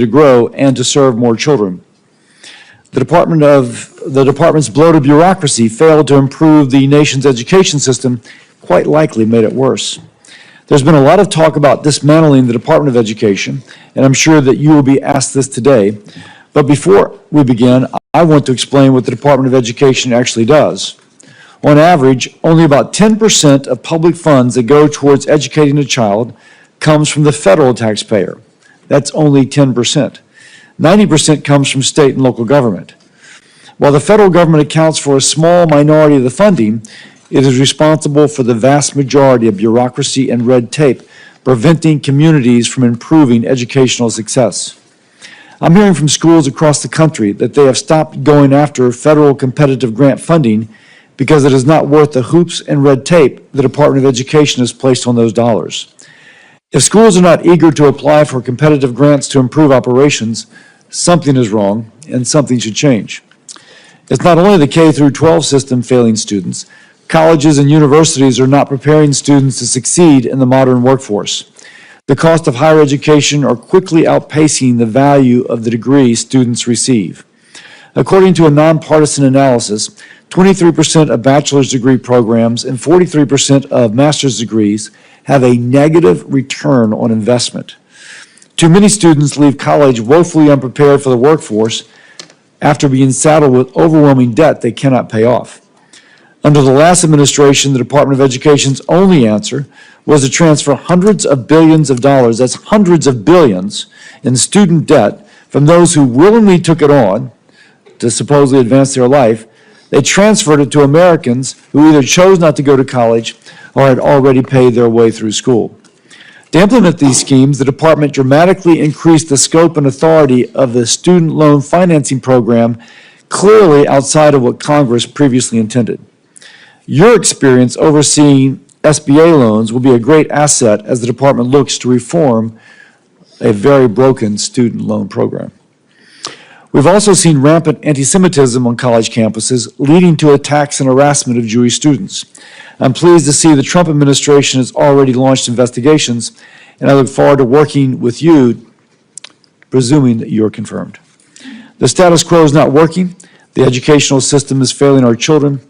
to grow and to serve more children. The department's bloated bureaucracy failed to improve the nation's education system, quite likely made it worse. There's been a lot of talk about dismantling the Department of Education, and I'm sure that you will be asked this today. But before we begin, I want to explain what the Department of Education actually does. On average, only about 10% of public funds that go towards educating a child comes from the federal taxpayer. That's only 10%. 90% comes from state and local government. While the federal government accounts for a small minority of the funding, it is responsible for the vast majority of bureaucracy and red tape, preventing communities from improving educational success. I'm hearing from schools across the country that they have stopped going after federal competitive grant funding because it is not worth the hoops and red tape the Department of Education has placed on those dollars. If schools are not eager to apply for competitive grants to improve operations, something is wrong and something should change. It's not only the K-12 system failing students. Colleges and universities are not preparing students to succeed in the modern workforce. The cost of higher education are quickly outpacing the value of the degree students receive. According to a nonpartisan analysis, 23% of bachelor's degree programs and 43% of master's degrees have a negative return on investment. Too many students leave college woefully unprepared for the workforce after being saddled with overwhelming debt they cannot pay off. Under the last administration, the Department of Education's only answer was to transfer hundreds of billions of dollars, that's hundreds of billions, in student debt from those who willingly took it on to supposedly advance their life. They transferred it to Americans who either chose not to go to college or had already paid their way through school. To implement these schemes, the department dramatically increased the scope and authority of the student loan financing program, clearly outside of what Congress previously intended. Your experience overseeing SBA loans will be a great asset as the department looks to reform a very broken student loan program. We've also seen rampant anti-Semitism on college campuses, leading to attacks and harassment of Jewish students. I'm pleased to see the Trump administration has already launched investigations, and I look forward to working with you, presuming that you're confirmed. The status quo is not working. The educational system is failing our children.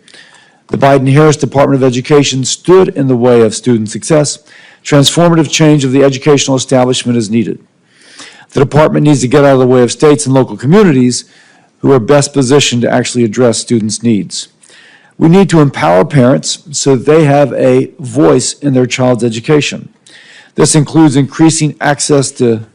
The Biden-Harris Department of Education stood in the way of student success. Transformative change of the educational establishment is needed. The department needs to get out of the way of states and local communities who are best positioned to actually address students' needs. We need to empower parents so that they have a voice in their child's education. This includes increasing access to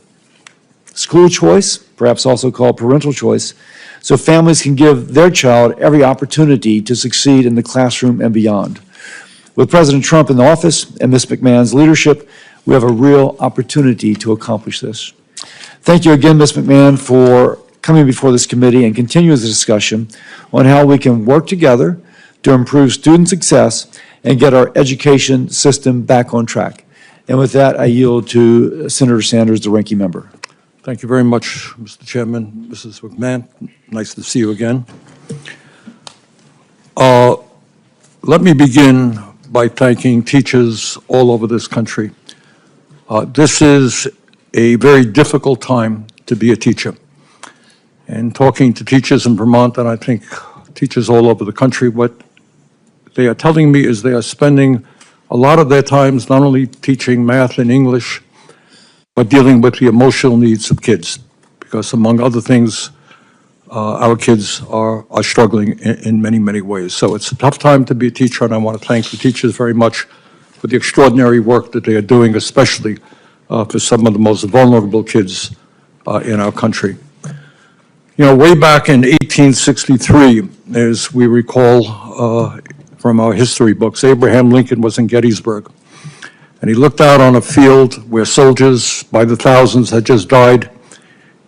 school choice, perhaps also called parental choice, so families can give their child every opportunity to succeed in the classroom and beyond. With President Trump in the office and Ms. McMahon's leadership, we have a real opportunity to accomplish this. Thank you again, Ms. McMahon, for coming before this committee and continuing the discussion on how we can work together to improve student success and get our education system back on track. And with that, I yield to Senator Sanders, the ranking member. Thank you very much, Mr. Chairman. Mrs. McMahon, nice to see you again. Let me begin by thanking teachers all over this country. This is a very difficult time to be a teacher. And talking to teachers in Vermont, and I think teachers all over the country, what they are telling me is they are spending a lot of their times not only teaching math and English, but dealing with the emotional needs of kids. Because among other things, our kids are struggling in many, many ways. So it's a tough time to be a teacher, and I want to thank the teachers very much for the extraordinary work that they are doing, especially for some of the most vulnerable kids in our country. You know, way back in 1863, as we recall from our history books, Abraham Lincoln was in Gettysburg. And he looked out on a field where soldiers by the thousands had just died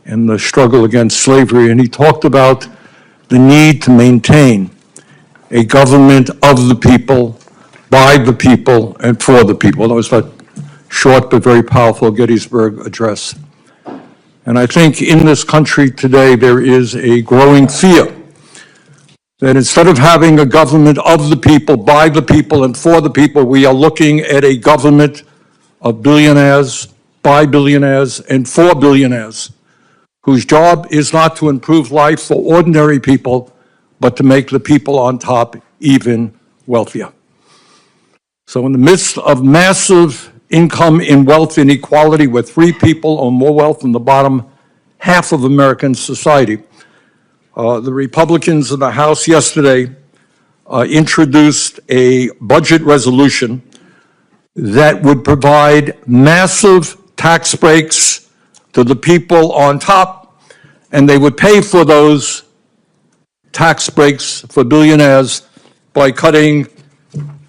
in the struggle against slavery, and he talked about the need to maintain a government of the people, by the people, and for the people. That was that short but very powerful Gettysburg Address. And I think in this country today there is a growing fear that instead of having a government of the people, by the people, and for the people, we are looking at a government of billionaires, by billionaires, and for billionaires, whose job is not to improve life for ordinary people, but to make the people on top even wealthier. So in the midst of massive income and wealth inequality, where 3 people own more wealth than the bottom half of American society, the Republicans in the House yesterday introduced a budget resolution that would provide massive tax breaks to the people on top, and they would pay for those tax breaks for billionaires by cutting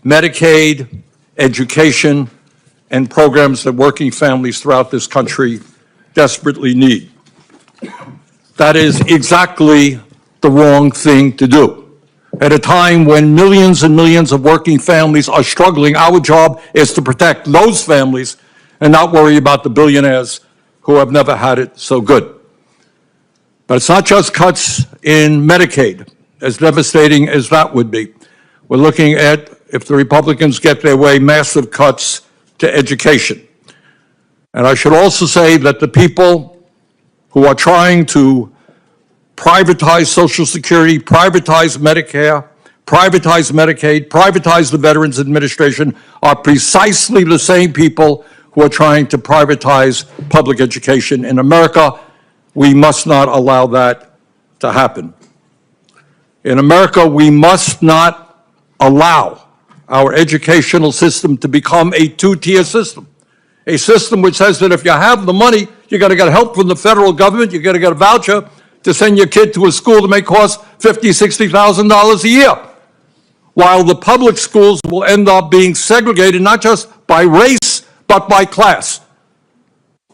Medicaid, education, and programs that working families throughout this country desperately need. That is exactly the wrong thing to do. At a time when millions and millions of working families are struggling, our job is to protect those families and not worry about the billionaires who have never had it so good. But it's not just cuts in Medicaid, as devastating as that would be. We're looking at, if the Republicans get their way, massive cuts to education. And I should also say that the people who are trying to privatize Social Security, privatize Medicare, privatize Medicaid, privatize the Veterans Administration are precisely the same people who are trying to privatize public education in America. We must not allow that to happen. In America, we must not allow our educational system to become a 2-tier system. A system which says that if you have the money, you got to get help from the federal government, you got to get a voucher to send your kid to a school that may cost $50,000, $60,000 a year. While the public schools will end up being segregated not just by race, but by class.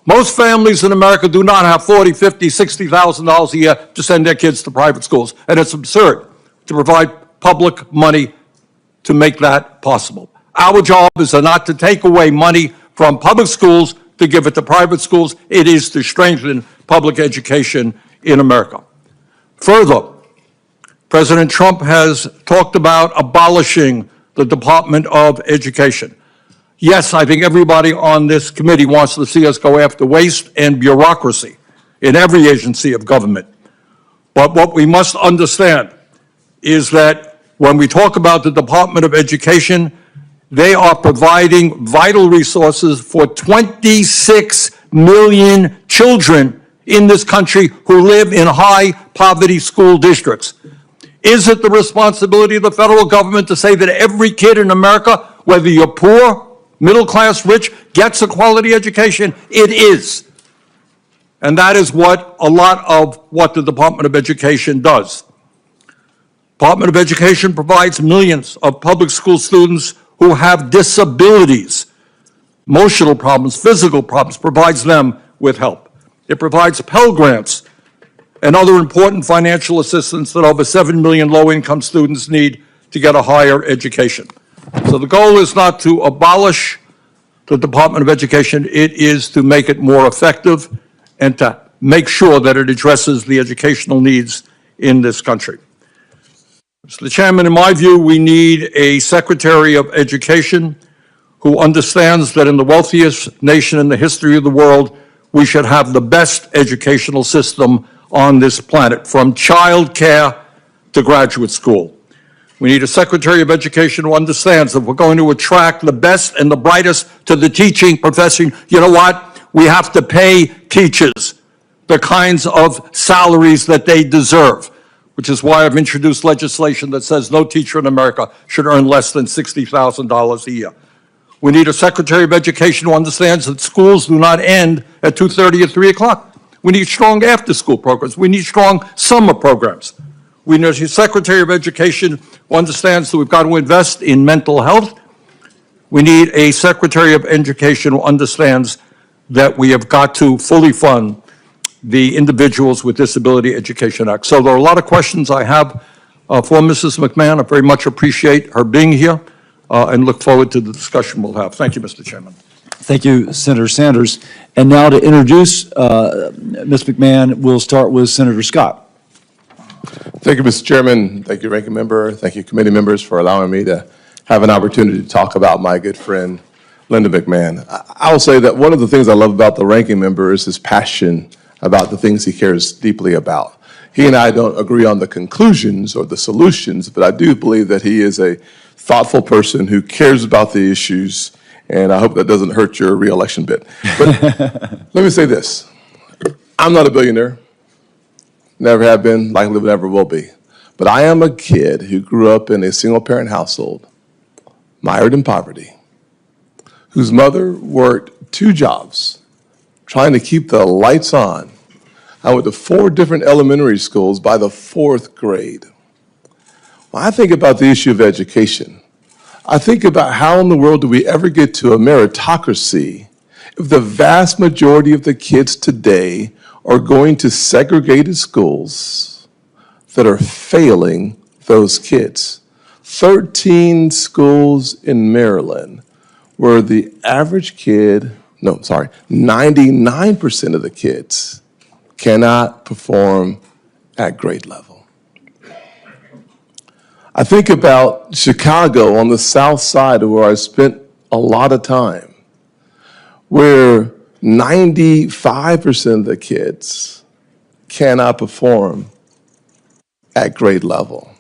Most families in America do not have $40,000, $50,000, $60,000 a year to send their kids to private schools. And it's absurd to provide public money to make that possible. Our job is not to take away money from public schools to give it to private schools. It is to strengthen public education in America. Further, President Trump has talked about abolishing the Department of Education. Yes, I think everybody on this committee wants to see us go after waste and bureaucracy in every agency of government. But what we must understand is that when we talk about the Department of Education, they are providing vital resources for 26 million children in this country who live in high poverty school districts. Is it the responsibility of the federal government to say that every kid in America, whether you're poor, middle class, rich, gets a quality education? It is. And that is what a lot of what the Department of Education does. Department of Education provides millions of public school students who have disabilities, emotional problems, physical problems, provides them with help. It provides Pell Grants and other important financial assistance that over 7 million low-income students need to get a higher education. So the goal is not to abolish the Department of Education, it is to make it more effective and to make sure that it addresses the educational needs in this country. Mr. Chairman, in my view, we need a Secretary of Education who understands that in the wealthiest nation in the history of the world, we should have the best educational system on this planet, from child care to graduate school. We need a Secretary of Education who understands that if we're going to attract the best and the brightest to the teaching profession, you know what? We have to pay teachers the kinds of salaries that they deserve, which is why I've introduced legislation that says no teacher in America should earn less than $60,000 a year. We need a Secretary of Education who understands that schools do not end at 2:30 or 3 o'clock. We need strong after-school programs. We need strong summer programs. We need a Secretary of Education who understands that we've got to invest in mental health. We need a Secretary of Education who understands that we have got to fully fund the Individuals with Disability Education Act. So there are a lot of questions I have for Mrs. McMahon. I very much appreciate her being here and look forward to the discussion we'll have. Thank you, Mr. Chairman. Thank you, Senator Sanders. And now to introduce Ms. McMahon, we'll start with Senator Scott. Thank you, Mr. Chairman. Thank you, Ranking Member. Thank you, committee members, for allowing me to have an opportunity to talk about my good friend, Linda McMahon. I will say that one of the things I love about the Ranking Member is his passion about the things he cares deeply about. He and I don't agree on the conclusions or the solutions, but I do believe that he is a thoughtful person who cares about the issues, and I hope that doesn't hurt your reelection bid. But let me say this. I'm not a billionaire. Never have been, likely never will be. But I am a kid who grew up in a single-parent household, mired in poverty, whose mother worked 2 jobs trying to keep the lights on. I went to 4 different elementary schools by the 4th grade. When I think about the issue of education, I think about how in the world do we ever get to a meritocracy if the vast majority of the kids today are going to segregated schools that are failing those kids. 13 schools in Maryland where the average kid, 99% of the kids cannot perform at grade level. I think about Chicago on the south side where I spent a lot of time, where 95% of the kids cannot perform at grade level.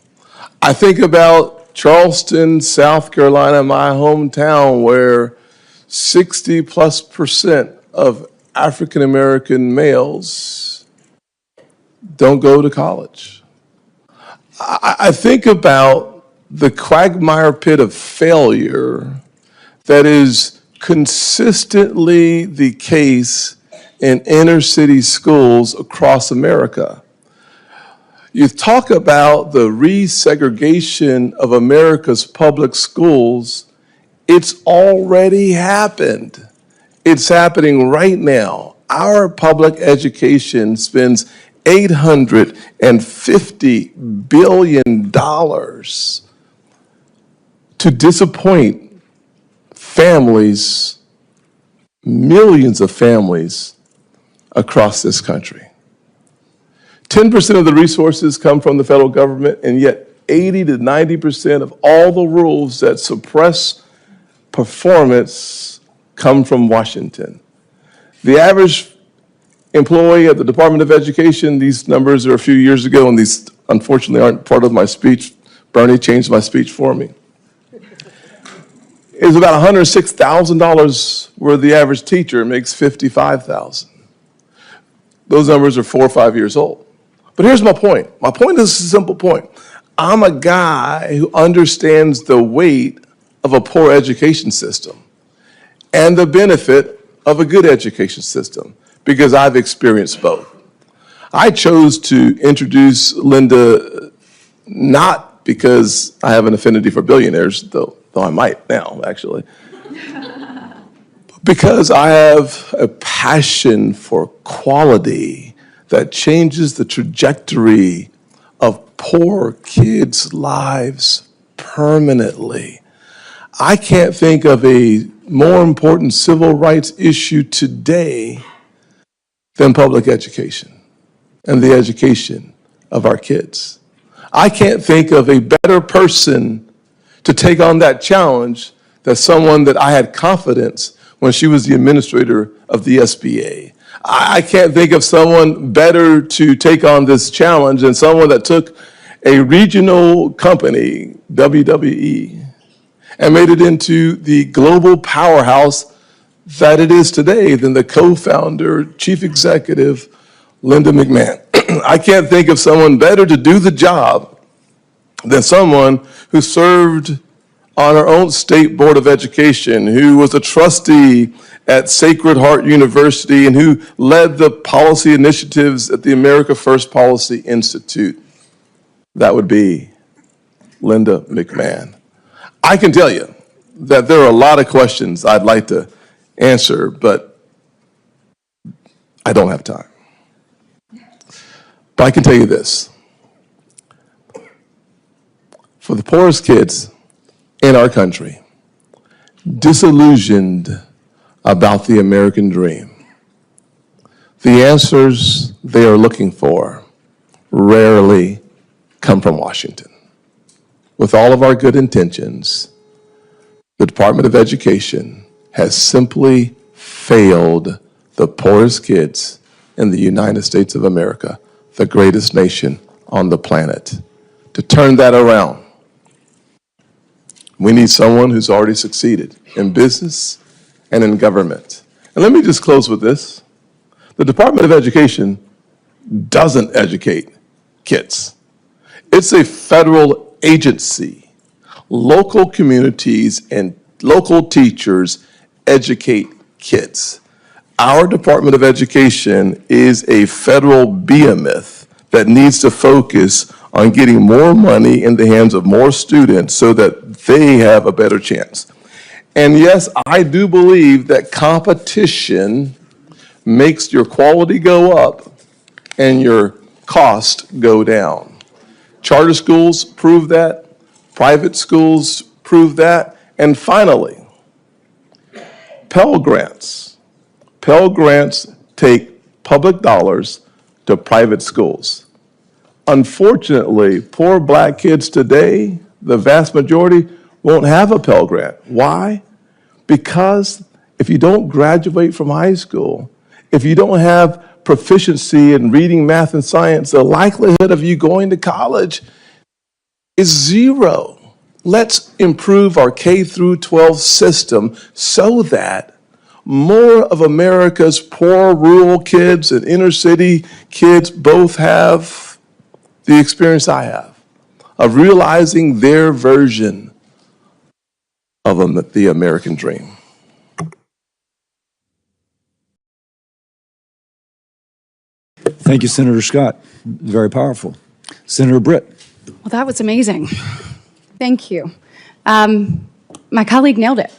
I think about Charleston, South Carolina, my hometown, where 60+% of African American males don't go to college. I think about the quagmire pit of failure that is consistently the case in inner city schools across America. You talk about the resegregation of America's public schools, it's already happened. It's happening right now. Our public education spends $850 billion to disappoint families, millions of families across this country. 10% of the resources come from the federal government, and yet 80 to 90% of all the rules that suppress performance come from Washington. The average employee at the Department of Education, these numbers are a few years ago, and these unfortunately aren't part of my speech. Bernie changed my speech for me. Is about $106,000, where the average teacher makes $55,000. Those numbers are 4 or 5 years old. But here's my point. My point is a simple point. I'm a guy who understands the weight of a poor education system and the benefit of a good education system, because I've experienced both. I chose to introduce Linda not because I have an affinity for billionaires, though I might now, actually, because I have a passion for quality that changes the trajectory of poor kids' lives permanently. I can't think of a more important civil rights issue today than public education and the education of our kids. I can't think of a better person to take on that challenge than someone that I had confidence when she was the administrator of the SBA. I can't think of someone better to take on this challenge than someone that took a regional company, WWE, and made it into the global powerhouse that it is today than the co-founder, chief executive, Linda McMahon. I can't think of someone better to do the job than someone who served on our own state board of education, who was a trustee at Sacred Heart University, and who led the policy initiatives at the America First Policy Institute. That would be Linda McMahon. I can tell you that there are a lot of questions I'd like to answer, but I don't have time. But I can tell you this. For the poorest kids in our country, disillusioned about the American dream, the answers they are looking for rarely come from Washington. With all of our good intentions, the Department of Education has simply failed the poorest kids in the United States of America, the greatest nation on the planet. To turn that around, we need someone who's already succeeded in business and in government. And let me just close with this. The Department of Education doesn't educate kids. It's a federal agency. Local communities and local teachers educate kids. Our Department of Education is a federal behemoth that needs to focus on getting more money in the hands of more students so that they have a better chance. And yes, I do believe that competition makes your quality go up and your cost go down. Charter schools prove that, private schools prove that, and finally, Pell Grants. Pell Grants take public dollars to private schools. Unfortunately, poor black kids today, the vast majority, won't have a Pell Grant. Why? Because if you don't graduate from high school, if you don't have proficiency in reading, math, and science, the likelihood of you going to college is zero. Let's improve our K through 12 system so that more of America's poor rural kids and inner city kids both have the experience I have of realizing their version of the American dream. Thank you, Senator Scott. Very powerful. Senator Britt. Well, that was amazing. Thank you. My colleague nailed it.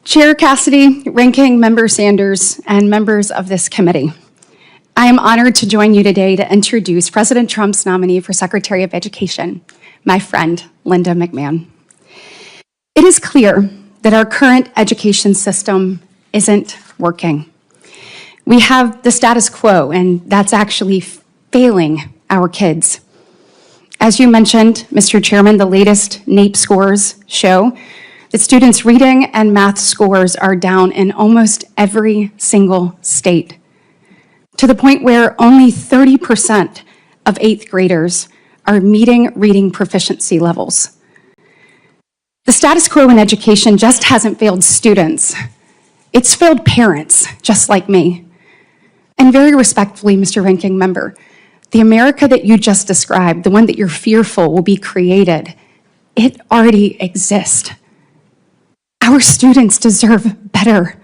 Chair Cassidy, Ranking Member Sanders, and members of this committee, I am honored to join you today to introduce President Trump's nominee for Secretary of Education, my friend, Linda McMahon. It is clear that our current education system isn't working. We have the status quo, and that's actually failing our kids. As you mentioned, Mr. Chairman, the latest NAEP scores show that students' reading and math scores are down in almost every single state, to the point where only 30% of 8th graders are meeting reading proficiency levels. The status quo in education just hasn't failed students. It's failed parents, just like me. And very respectfully, Mr. Ranking Member, the America that you just described, the one that you're fearful will be created, it already exists. Our students deserve better.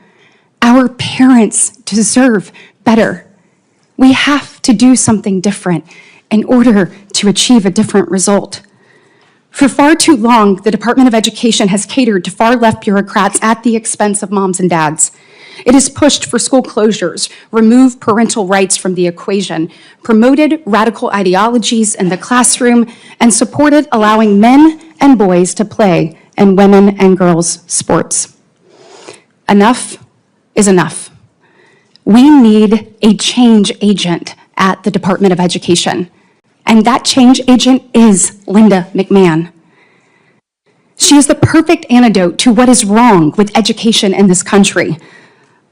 Our parents deserve better. We have to do something different in order to achieve a different result. For far too long, the Department of Education has catered to far-left bureaucrats at the expense of moms and dads. It has pushed for school closures, removed parental rights from the equation, promoted radical ideologies in the classroom, and supported allowing men and boys to play in women and girls' sports. Enough is enough. We need a change agent at the Department of Education, and that change agent is Linda McMahon. She is the perfect antidote to what is wrong with education in this country.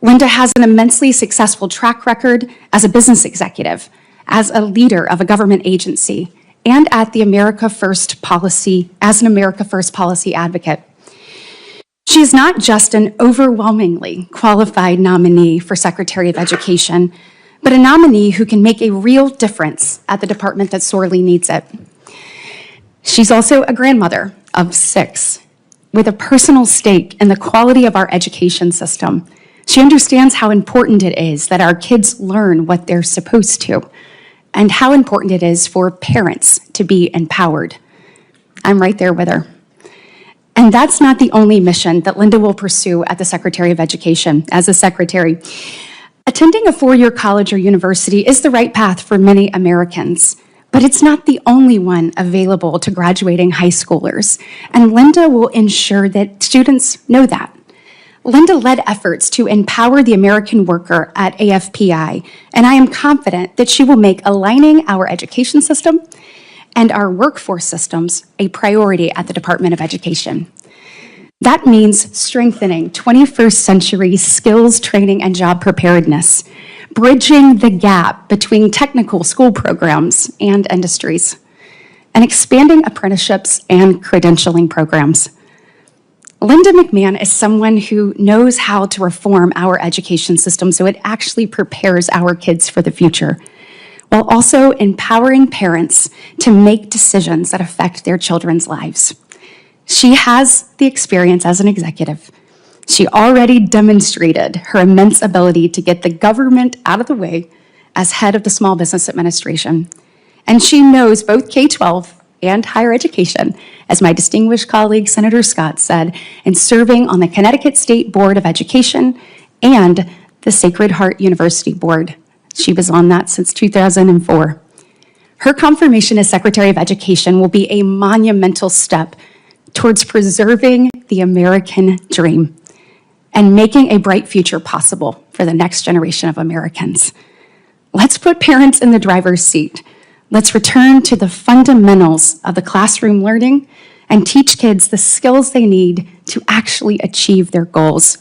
Linda has an immensely successful track record as a business executive, as a leader of a government agency, and at the America First policy, as an America First policy advocate. She is not just an overwhelmingly qualified nominee for Secretary of Education, but a nominee who can make a real difference at the department that sorely needs it. She's also a grandmother of 6, with a personal stake in the quality of our education system. She understands how important it is that our kids learn what they're supposed to, and how important it is for parents to be empowered. I'm right there with her. And that's not the only mission that Linda will pursue at the Secretary of Education as a secretary. Attending a 4-year college or university is the right path for many Americans, but it's not the only one available to graduating high schoolers, and Linda will ensure that students know that. Linda led efforts to empower the American worker at AFPI, and I am confident that she will make aligning our education system and our workforce systems a priority at the Department of Education. That means strengthening 21st century skills training and job preparedness, bridging the gap between technical school programs and industries, and expanding apprenticeships and credentialing programs. Linda McMahon is someone who knows how to reform our education system so it actually prepares our kids for the future, while also empowering parents to make decisions that affect their children's lives. She has the experience as an executive. She already demonstrated her immense ability to get the government out of the way as head of the Small Business Administration. And she knows both K-12 and higher education, as my distinguished colleague, Senator Scott, said, in serving on the Connecticut State Board of Education and the Sacred Heart University Board. She was on that since 2004. Her confirmation as Secretary of Education will be a monumental step towards preserving the American dream and making a bright future possible for the next generation of Americans. Let's put parents in the driver's seat. Let's return to the fundamentals of the classroom learning and teach kids the skills they need to actually achieve their goals.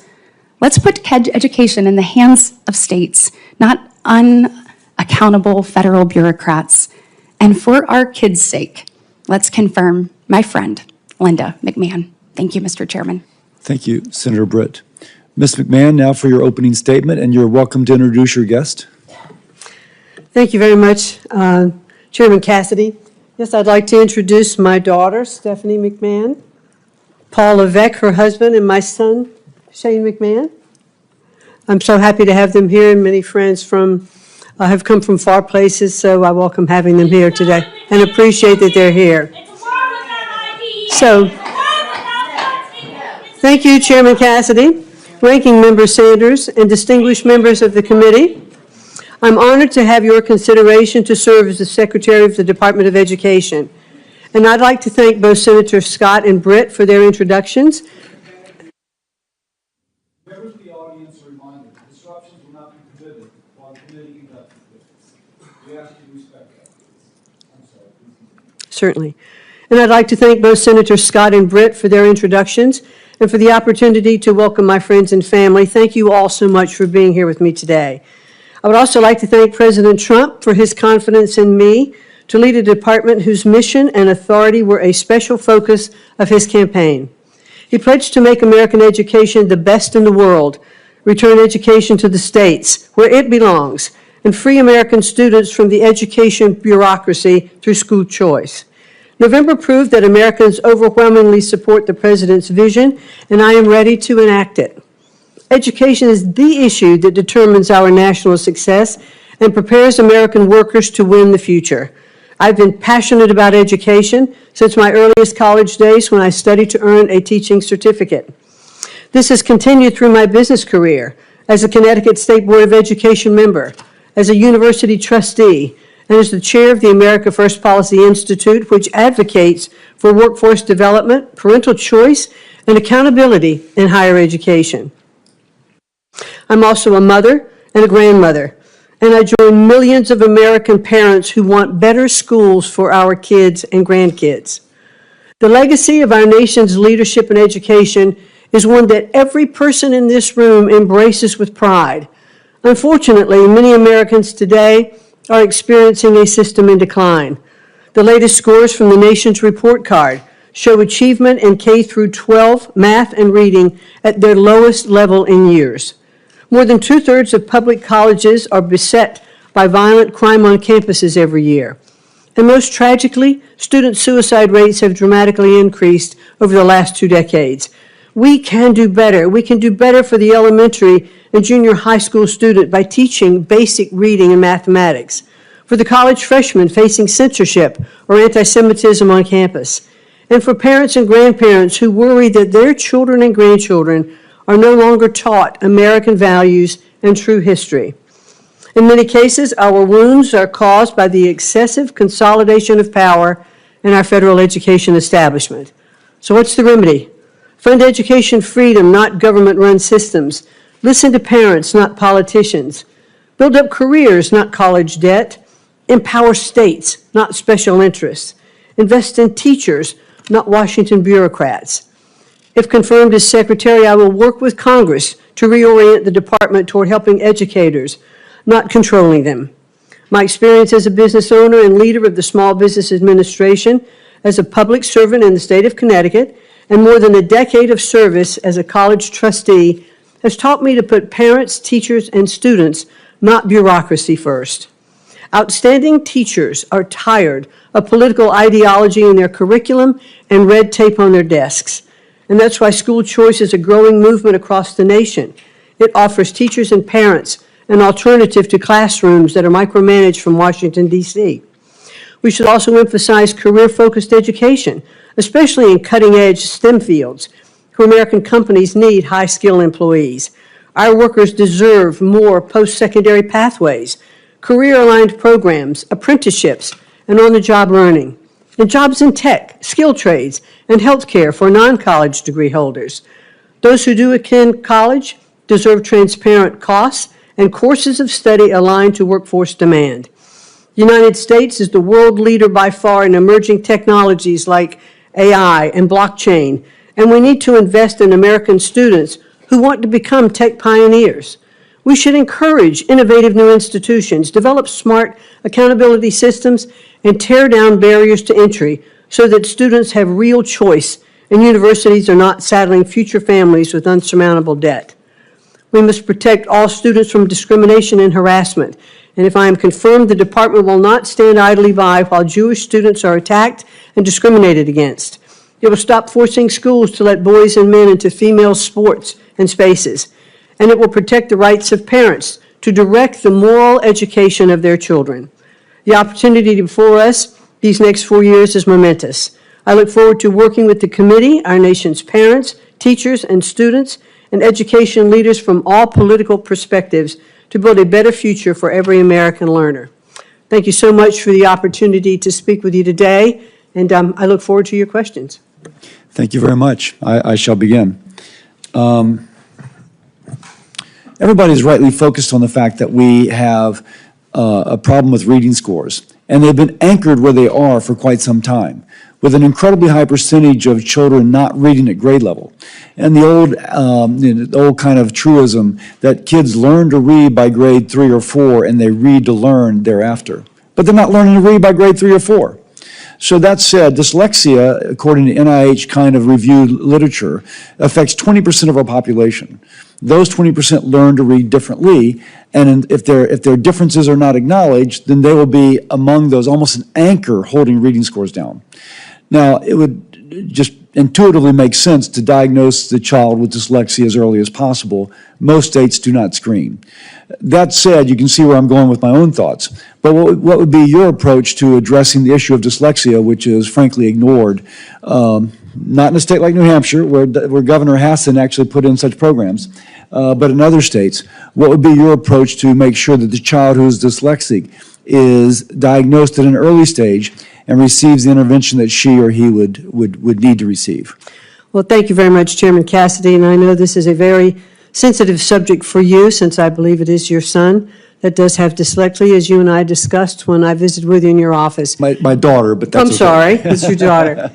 Let's put education in the hands of states, not unaccountable federal bureaucrats. And for our kids' sake, let's confirm my friend, Linda McMahon. Thank you, Mr. Chairman. Thank you, Senator Britt. Ms. McMahon, now for your opening statement, and you're welcome to introduce your guest. Thank you very much, Chairman Cassidy. Yes, I'd like to introduce my daughter, Stephanie McMahon, Paul Levesque, her husband, and my son, Shane McMahon. I'm so happy to have them here, and many friends have come from far places, so I welcome having them here today and appreciate that they're here. So, thank you, Chairman Cassidy, Ranking Member Sanders, and distinguished members of the committee. I'm honored to have your consideration to serve as the Secretary of the Department of Education. And I'd like to thank both Senator Scott and Britt for their introductions. Members of the audience are reminded, disruptions will not be permitted while the committee conducts business. We ask you to respect that. I'm sorry. Certainly. And I'd like to thank both Senator Scott and Britt for their introductions and for the opportunity to welcome my friends and family. Thank you all so much for being here with me today. I would also like to thank President Trump for his confidence in me to lead a department whose mission and authority were a special focus of his campaign. He pledged to make American education the best in the world, return education to the states where it belongs, and free American students from the education bureaucracy through school choice. November proved that Americans overwhelmingly support the president's vision, and I am ready to enact it. Education is the issue that determines our national success and prepares American workers to win the future. I've been passionate about education since my earliest college days when I studied to earn a teaching certificate. This has continued through my business career as a Connecticut State Board of Education member, as a university trustee, and as the chair of the America First Policy Institute, which advocates for workforce development, parental choice, and accountability in higher education. I'm also a mother and a grandmother, and I join millions of American parents who want better schools for our kids and grandkids. The legacy of our nation's leadership in education is one that every person in this room embraces with pride. Unfortunately, many Americans today are experiencing a system in decline. The latest scores from the nation's report card show achievement in K through 12 math and reading at their lowest level in years. More than 2/3 of public colleges are beset by violent crime on campuses every year. And most tragically, student suicide rates have dramatically increased over the last 2 decades. We can do better. We can do better for the elementary and junior high school student by teaching basic reading and mathematics, for the college freshman facing censorship or anti-Semitism on campus, and for parents and grandparents who worry that their children and grandchildren are no longer taught American values and true history. In many cases, our wounds are caused by the excessive consolidation of power in our federal education establishment. So what's the remedy? Fund education freedom, not government-run systems. Listen to parents, not politicians. Build up careers, not college debt. Empower states, not special interests. Invest in teachers, not Washington bureaucrats. If confirmed as secretary, I will work with Congress to reorient the department toward helping educators, not controlling them. My experience as a business owner and leader of the Small Business Administration, as a public servant in the state of Connecticut, and more than a decade of service as a college trustee has taught me to put parents, teachers, and students, not bureaucracy, first. Outstanding teachers are tired of political ideology in their curriculum and red tape on their desks. And that's why school choice is a growing movement across the nation. It offers teachers and parents an alternative to classrooms that are micromanaged from Washington, D.C. We should also emphasize career-focused education, especially in cutting-edge STEM fields, where American companies need high-skilled employees. Our workers deserve more post-secondary pathways, career-aligned programs, apprenticeships, and on-the-job learning, and jobs in tech, skilled trades, and healthcare for non-college degree holders. Those who do attend college deserve transparent costs and courses of study aligned to workforce demand. The United States is the world leader by far in emerging technologies like AI and blockchain, and we need to invest in American students who want to become tech pioneers. We should encourage innovative new institutions, develop smart accountability systems, and tear down barriers to entry so that students have real choice and universities are not saddling future families with unsurmountable debt. We must protect all students from discrimination and harassment. And if I am confirmed, the department will not stand idly by while Jewish students are attacked and discriminated against. It will stop forcing schools to let boys and men into female sports and spaces. And it will protect the rights of parents to direct the moral education of their children. The opportunity before us these next 4 years is momentous. I look forward to working with the committee, our nation's parents, teachers, and students, and education leaders from all political perspectives to build a better future for every American learner. Thank you so much for the opportunity to speak with you today, and I look forward to your questions. Thank you very much. I shall begin. Everybody's rightly focused on the fact that we have a problem with reading scores, and they've been anchored where they are for quite some time, with an incredibly high percentage of children not reading at grade level. And the old kind of truism that kids learn to read by grade 3 or 4 and they read to learn thereafter. But they're not learning to read by grade 3 or 4. So that said, dyslexia, according to NIH kind of reviewed literature, affects 20% of our population. Those 20% learn to read differently, and if their differences are not acknowledged, then they will be among those, almost an anchor holding reading scores down. Now, it would just intuitively make sense to diagnose the child with dyslexia as early as possible. Most states do not screen. That said, you can see where I'm going with my own thoughts. But what would be your approach to addressing the issue of dyslexia, which is frankly ignored, not in a state like New Hampshire, where Governor Hassan actually put in such programs, but in other states? What would be your approach to make sure that the child who is dyslexic is diagnosed at an early stage and receives the intervention that she or he would need to receive? Well, thank you very much, Chairman Cassidy, and I know this is a very sensitive subject for you, since I believe it is your son that does have dyslexia, as you and I discussed when I visited with you in your office. My daughter, but that's I'm sorry, it's your daughter.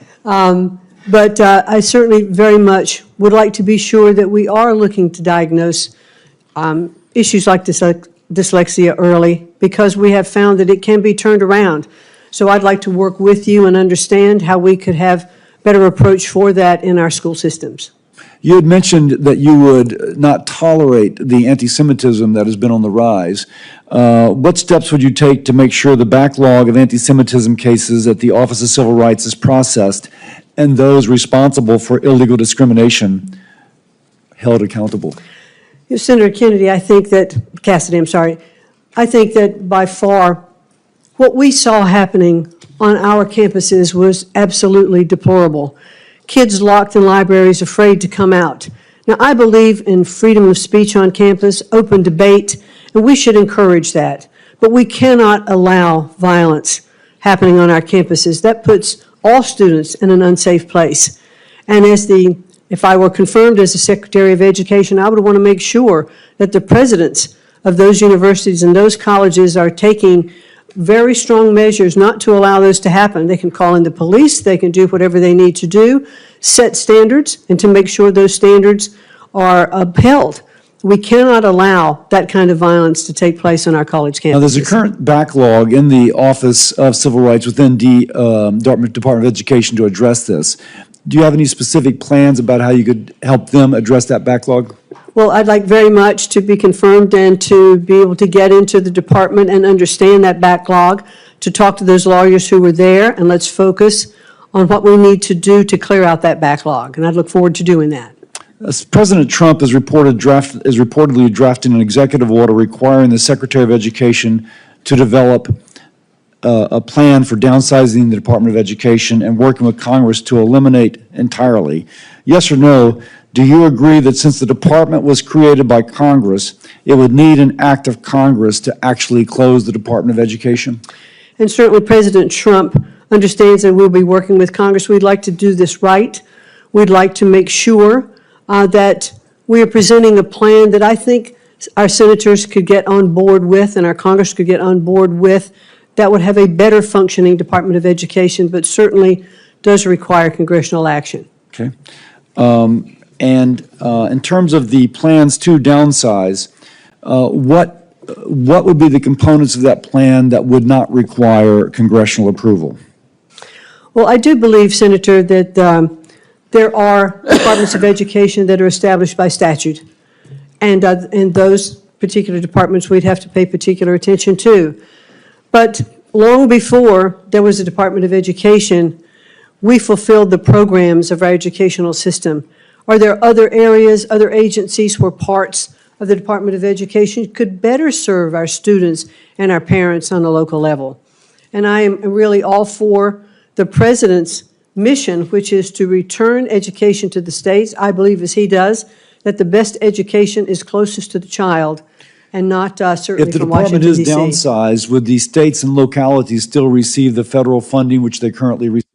But I certainly very much would like to be sure that we are looking to diagnose issues like dyslexia early, because we have found that it can be turned around. So I'd like to work with you and understand how we could have better approach for that in our school systems. You had mentioned that you would not tolerate the anti-Semitism that has been on the rise. What steps would you take to make sure the backlog of anti-Semitism cases at the Office of Civil Rights is processed and those responsible for illegal discrimination held accountable? Senator Kennedy, Cassidy, I think that by far what we saw happening on our campuses was absolutely deplorable. Kids locked in libraries, afraid to come out. Now, I believe in freedom of speech on campus, open debate, and we should encourage that. But we cannot allow violence happening on our campuses. That puts all students in an unsafe place. And if I were confirmed as the Secretary of Education, I would want to make sure that the presidents of those universities and those colleges are taking very strong measures not to allow those to happen. They can call in the police, they can do whatever they need to do, set standards, and to make sure those standards are upheld. We cannot allow that kind of violence to take place on our college campuses. Now, there's a current backlog in the Office of Civil Rights within the Department of Education to address this. Do you have any specific plans about how you could help them address that backlog? Well, I'd like very much to be confirmed and to be able to get into the department and understand that backlog, to talk to those lawyers who were there, and let's focus on what we need to do to clear out that backlog. And I look forward to doing that. President Trump is reportedly drafting an executive order requiring the Secretary of Education to develop a plan for downsizing the Department of Education and working with Congress to eliminate entirely. Yes or no, do you agree that since the department was created by Congress, it would need an act of Congress to actually close the Department of Education? And certainly President Trump understands that we'll be working with Congress. We'd like to do this right. We'd like to make sure that we are presenting a plan that I think our senators could get on board with and our Congress could get on board with, that would have a better functioning Department of Education, but certainly does require congressional action. Okay. In terms of the plans to downsize, what would be the components of that plan that would not require congressional approval? Well, I do believe, Senator, that there are departments of education that are established by statute, and those particular departments we'd have to pay particular attention to. But long before there was a Department of Education, we fulfilled the programs of our educational system. Are there other areas, other agencies where parts of the Department of Education could better serve our students and our parents on a local level? And I am really all for the President's mission, which is to return education to the states. I believe, as he does, that the best education is closest to the child and not certainly from Washington, D.C. If the department is downsized, would the states and localities still receive the federal funding which they currently receive?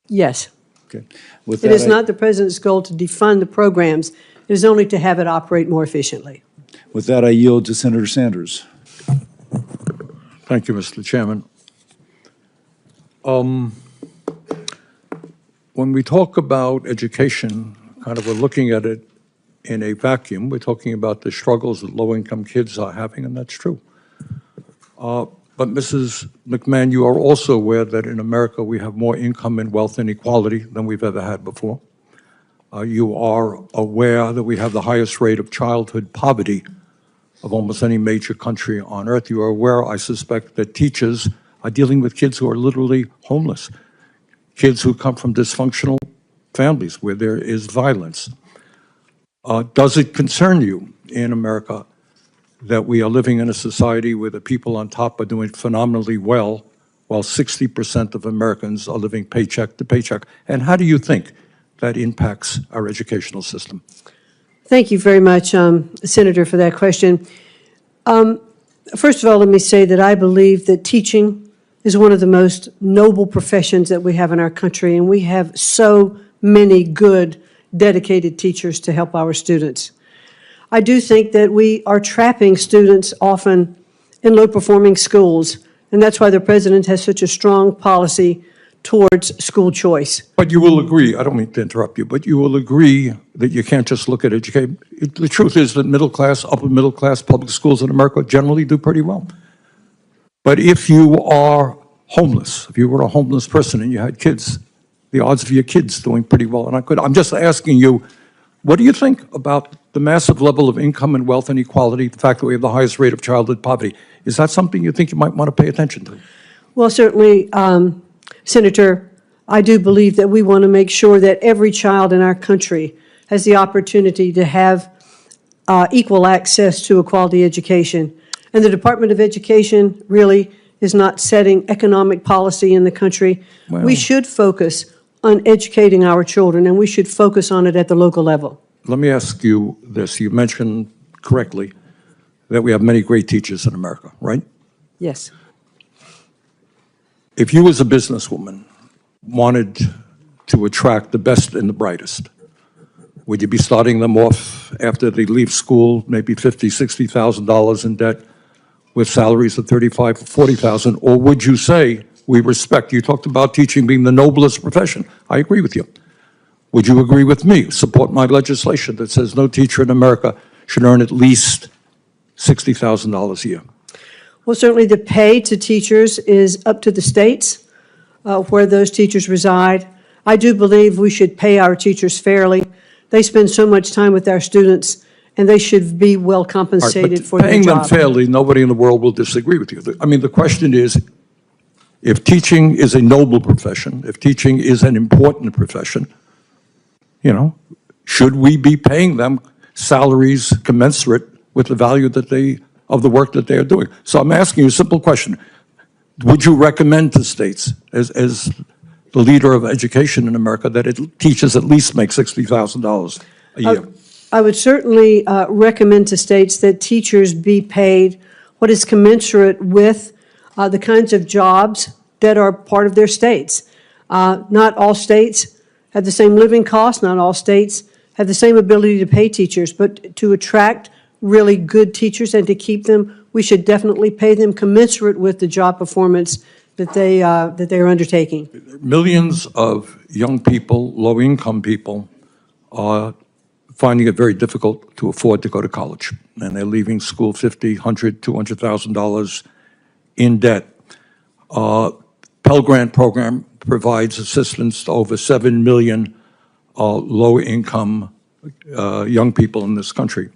Yes. Okay. With It that, is not the President's goal to defund the programs. It is only to have it operate more efficiently. With that, I yield to Senator Sanders. Thank you, Mr. Chairman. When we talk about education, kind of we're looking at it in a vacuum. We're talking about the struggles that low-income kids are having, and that's true. But Mrs. McMahon, you are also aware that in America we have more income and wealth inequality than we've ever had before. You are aware that we have the highest rate of childhood poverty of almost any major country on earth. You are aware, I suspect, that teachers are dealing with kids who are literally homeless, kids who come from dysfunctional families where there is violence. Does it concern you in America that we are living in a society where the people on top are doing phenomenally well, while 60% of Americans are living paycheck to paycheck? And how do you think that impacts our educational system? Thank you very much, Senator, for that question. First of all, let me say that I believe that teaching is one of the most noble professions that we have in our country, and we have so many good, dedicated teachers to help our students. I do think that we are trapping students often in low-performing schools, and that's why the President has such a strong policy towards school choice. But you will agree, I don't mean to interrupt you, but you will agree that you can't just look at education. The truth is that middle class, upper middle class public schools in America generally do pretty well. But if you are homeless, if you were a homeless person and you had kids, the odds of your kids doing pretty well, and I'm just asking you, what do you think about the massive level of income and wealth inequality, the fact that we have the highest rate of childhood poverty? Is that something you think you might want to pay attention to? Well, certainly, Senator, I do believe that we want to make sure that every child in our country has the opportunity to have equal access to a quality education. And the Department of Education really is not setting economic policy in the country. Well, we should focus on educating our children, and we should focus on it at the local level. Let me ask you this. You mentioned correctly that we have many great teachers in America, right? Yes. If you as a businesswoman wanted to attract the best and the brightest, would you be starting them off after they leave school, maybe $50,000, $60,000 in debt, with salaries of 35 or 40,000? Or would you say, we respect, you talked about teaching being the noblest profession. I agree with you. Would you agree with me, support my legislation that says no teacher in America should earn at least $60,000 a year? Well, certainly the pay to teachers is up to the states where those teachers reside. I do believe we should pay our teachers fairly. They spend so much time with our students, and they should be well compensated for their Paying them job. fairly, nobody in the world will disagree with you. I mean, the question is, if teaching is a noble profession, if teaching is an important profession, you know, should we be paying them salaries commensurate with the value that of the work that they are doing? So I'm asking you a simple question. Would you recommend to states, as the leader of education in America, that teachers at least make $60,000 a year? I would certainly recommend to states that teachers be paid what is commensurate with the kinds of jobs that are part of their states. Not all states have the same living costs, not all states have the same ability to pay teachers, but to attract really good teachers and to keep them, we should definitely pay them commensurate with the job performance that they are undertaking. Millions of young people, low-income people, are finding it very difficult to afford to go to college, and they're leaving school $50,000, $100,000, $200,000 in debt. Pell Grant program provides assistance to over 7 million low-income young people in this country.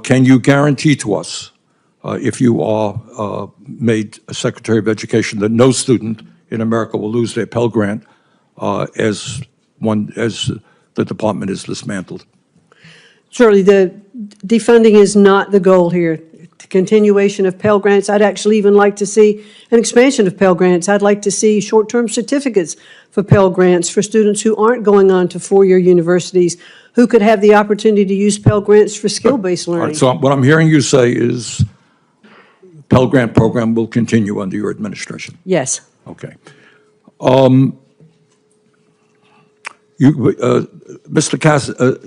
Can you guarantee to us, if you are made a Secretary of Education, that no student in America will lose their Pell Grant as the department is dismantled? Surely the defunding is not the goal here. The continuation of Pell Grants, I'd actually even like to see an expansion of Pell Grants. I'd like to see short-term certificates for Pell Grants for students who aren't going on to four-year universities, who could have the opportunity to use Pell Grants for skill-based All learning. right, so what I'm hearing you say is Pell Grant program will continue under your administration. Yes. Okay.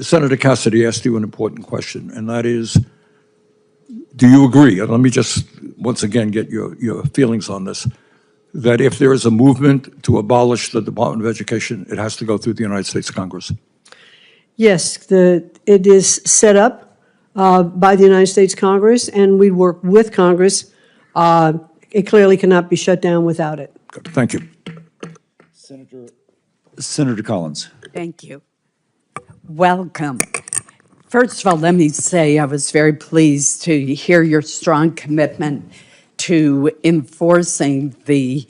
Senator Cassidy asked you an important question, and that is, do you agree, and let me just once again get your feelings on this, that if there is a movement to abolish the Department of Education, it has to go through the United States Congress? Yes, it is set up by the United States Congress, and we work with Congress. It clearly cannot be shut down without it. Good. Thank you. Senator Collins. Thank you. Welcome. First of all, let me say I was very pleased to hear your strong commitment to enforcing the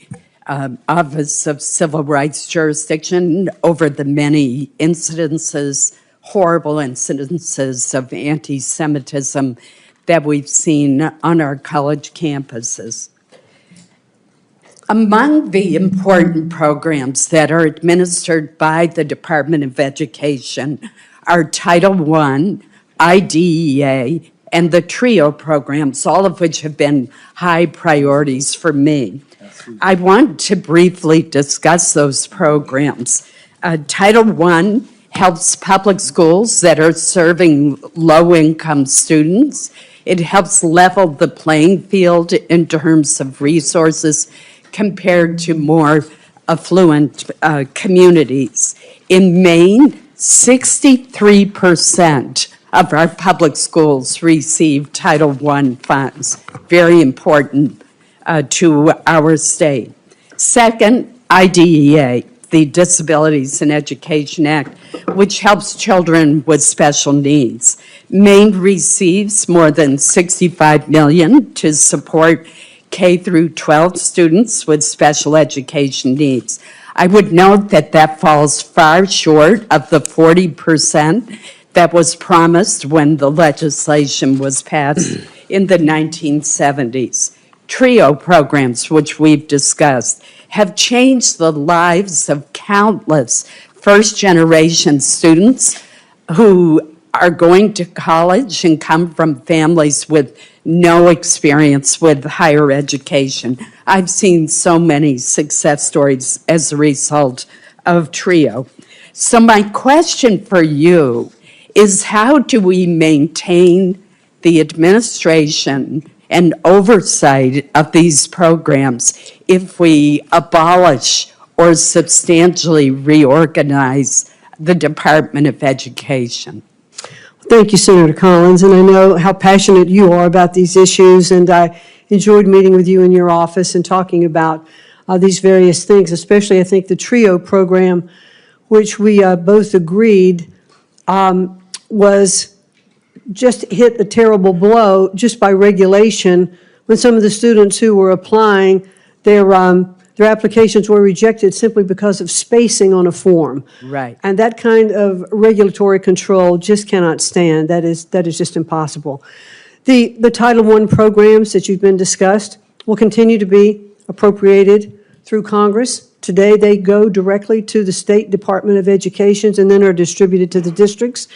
Office of Civil Rights jurisdiction over the many incidences, horrible incidences of anti-Semitism that we've seen on our college campuses. Among the important programs that are administered by the Department of Education are Title I, IDEA, and the TRIO programs, all of which have been high priorities for me. I want to briefly discuss those programs. Title I helps public schools that are serving low-income students. It helps level the playing field in terms of resources compared to more affluent communities. In Maine, 63% of our public schools receive Title I funds. Very important to our state. Second, IDEA, the Disabilities in Education Act, which helps children with special needs. Maine receives more than $65 million to support K through 12 students with special education needs. I would note that that falls far short of the 40% that was promised when the legislation was passed in the 1970s. TRIO programs, which we've discussed, have changed the lives of countless first-generation students who are going to college and come from families with no experience with higher education. I've seen so many success stories as a result of TRIO. So my question for you is, how do we maintain the administration and oversight of these programs if we abolish or substantially reorganize the Department of Education? Thank you, Senator Collins, and I know how passionate you are about these issues, and I enjoyed meeting with you in your office and talking about these various things, especially I think the TRIO program, which we both agreed was just hit a terrible blow just by regulation when some of the students who were applying, their applications were rejected simply because of spacing on a form. Right. And that kind of regulatory control just cannot stand. That is just impossible. The Title I programs that you've been discussed will continue to be appropriated through Congress. Today, they go directly to the State Department of Education and then are distributed to the districts.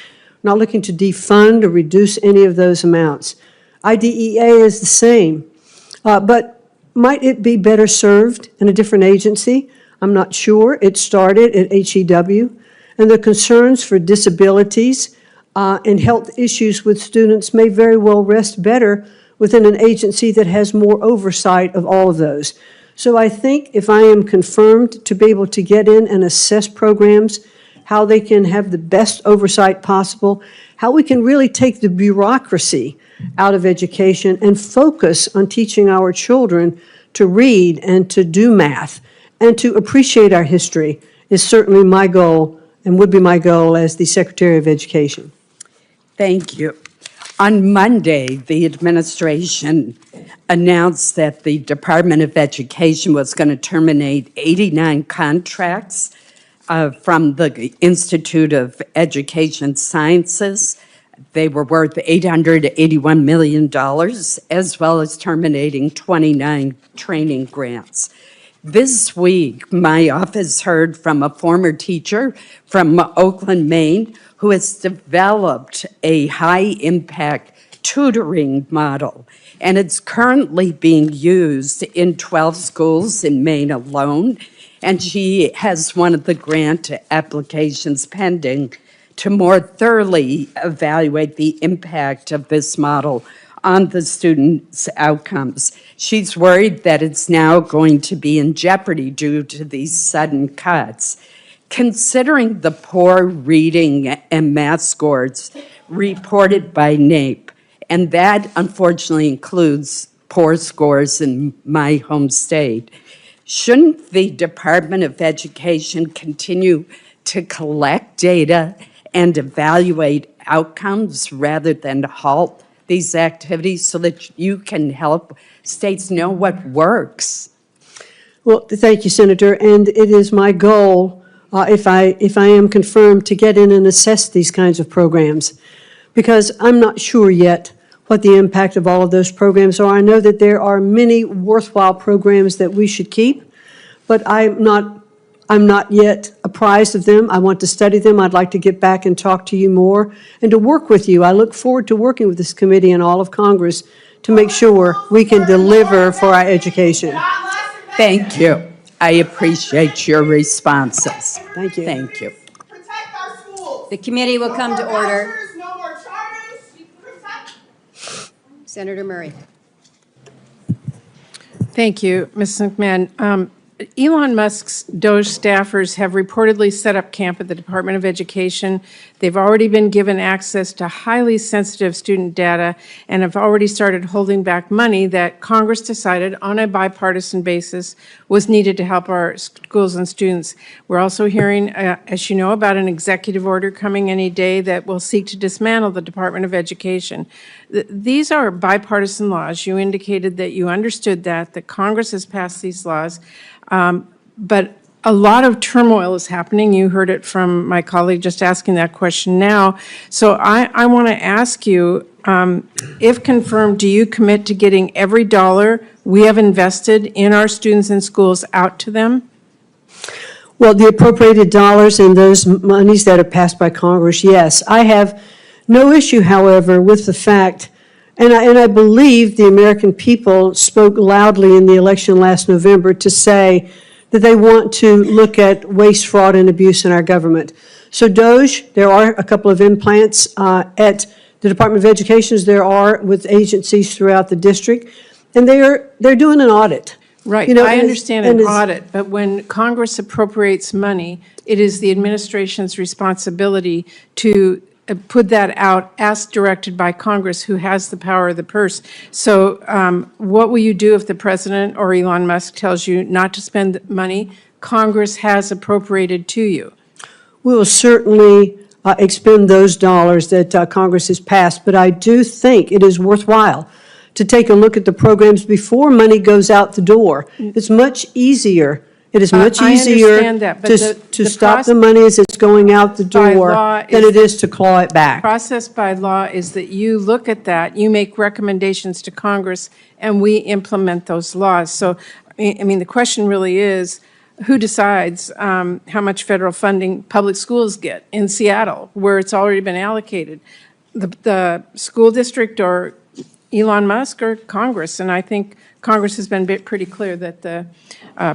Not looking to defund or reduce any of those amounts. IDEA is the same, but might it be better served in a different agency? I'm not sure. It started at HEW, and the concerns for disabilities and health issues with students may very well rest better within an agency that has more oversight of all of those. So I think if I am confirmed to be able to get in and assess programs, how they can have the best oversight possible, how we can really take the bureaucracy out of education and focus on teaching our children to read and to do math and to appreciate our history is certainly my goal and would be my goal as the Secretary of Education. Thank you. On Monday, the administration announced that the Department of Education was going to terminate 89 contracts from the Institute of Education Sciences. They were worth $881 million, as well as terminating 29 training grants. This week, my office heard from a former teacher from Oakland, Maine, who has developed a high-impact tutoring model, and it's currently being used in 12 schools in Maine alone. And she has one of the grant applications pending to more thoroughly evaluate the impact of this model on the students' outcomes. She's worried that it's now going to be in jeopardy due to these sudden cuts. Considering the poor reading and math scores reported by NAEP, and that unfortunately includes poor scores in my home state, shouldn't the Department of Education continue to collect data and evaluate outcomes rather than halt these activities so that you can help states know what works? Well, thank you, Senator, and it is my goal, if I am confirmed, to get in and assess these kinds of programs, because I'm not sure yet what the impact of all of those programs are. I know that there are many worthwhile programs that we should keep, but I'm not yet apprised of them. I want to study them. I'd like to get back and talk to you more and to work with you. I look forward to working with this committee and all of Congress to make sure we can deliver for our education. Thank you. I appreciate your responses. Thank you. Thank you. Protect our schools. The committee will come to order. No more charters. Protect. Senator Murray. Thank you, Ms. McMahon. Elon Musk's DOJ staffers have reportedly set up camp at the Department of Education. They've already been given access to highly sensitive student data and have already started holding back money that Congress decided on a bipartisan basis was needed to help our schools and students. We're also hearing, as you know, about an executive order coming any day that will seek to dismantle the Department of Education. These are bipartisan laws. You indicated that you understood that Congress has passed these laws. But a lot of turmoil is happening. You heard it from my colleague just asking that question now. So I want to ask you, if confirmed, do you commit to getting every dollar we have invested in our students and schools out to them? Well, the appropriated dollars and those monies that are passed by Congress, yes. I have no issue, however, with the fact, and I believe the American people spoke loudly in the election last November to say that they want to look at waste, fraud, and abuse in our government. So DOJ, there are a couple of implants at the Department of Education as there are with agencies throughout the district, and they're doing an audit. Right, You know, I and understand and an it's- audit, but when Congress appropriates money, it is the administration's responsibility to put that out as directed by Congress, who has the power of the purse. So what will you do if the president or Elon Musk tells you not to spend money Congress has appropriated to you? We will certainly expend those dollars that Congress has passed, but I do think it is worthwhile to take a look at the programs before money goes out the door. It's much easier, it is much I easier understand that, but to the stop the money as it's going out the by door law than is- it is to claw it back. Process by law is that you look at that, you make recommendations to Congress, and we implement those laws. So, I mean, the question really is, who decides how much federal funding public schools get in Seattle, where it's already been allocated? The school district or Elon Musk or Congress? And I think Congress has been pretty clear that the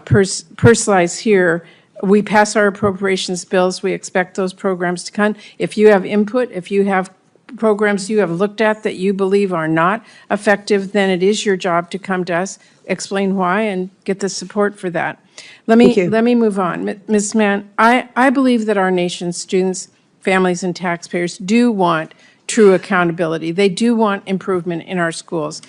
purse lies here. We pass our appropriations bills. We expect those programs to come. If you have input, if you have programs you have looked at that you believe are not effective, then it is your job to come to us, explain why, and get the support for that. Let me move on. Ms. Mann, I believe that our nation's students, families, and taxpayers do want true accountability. They do want improvement in our schools.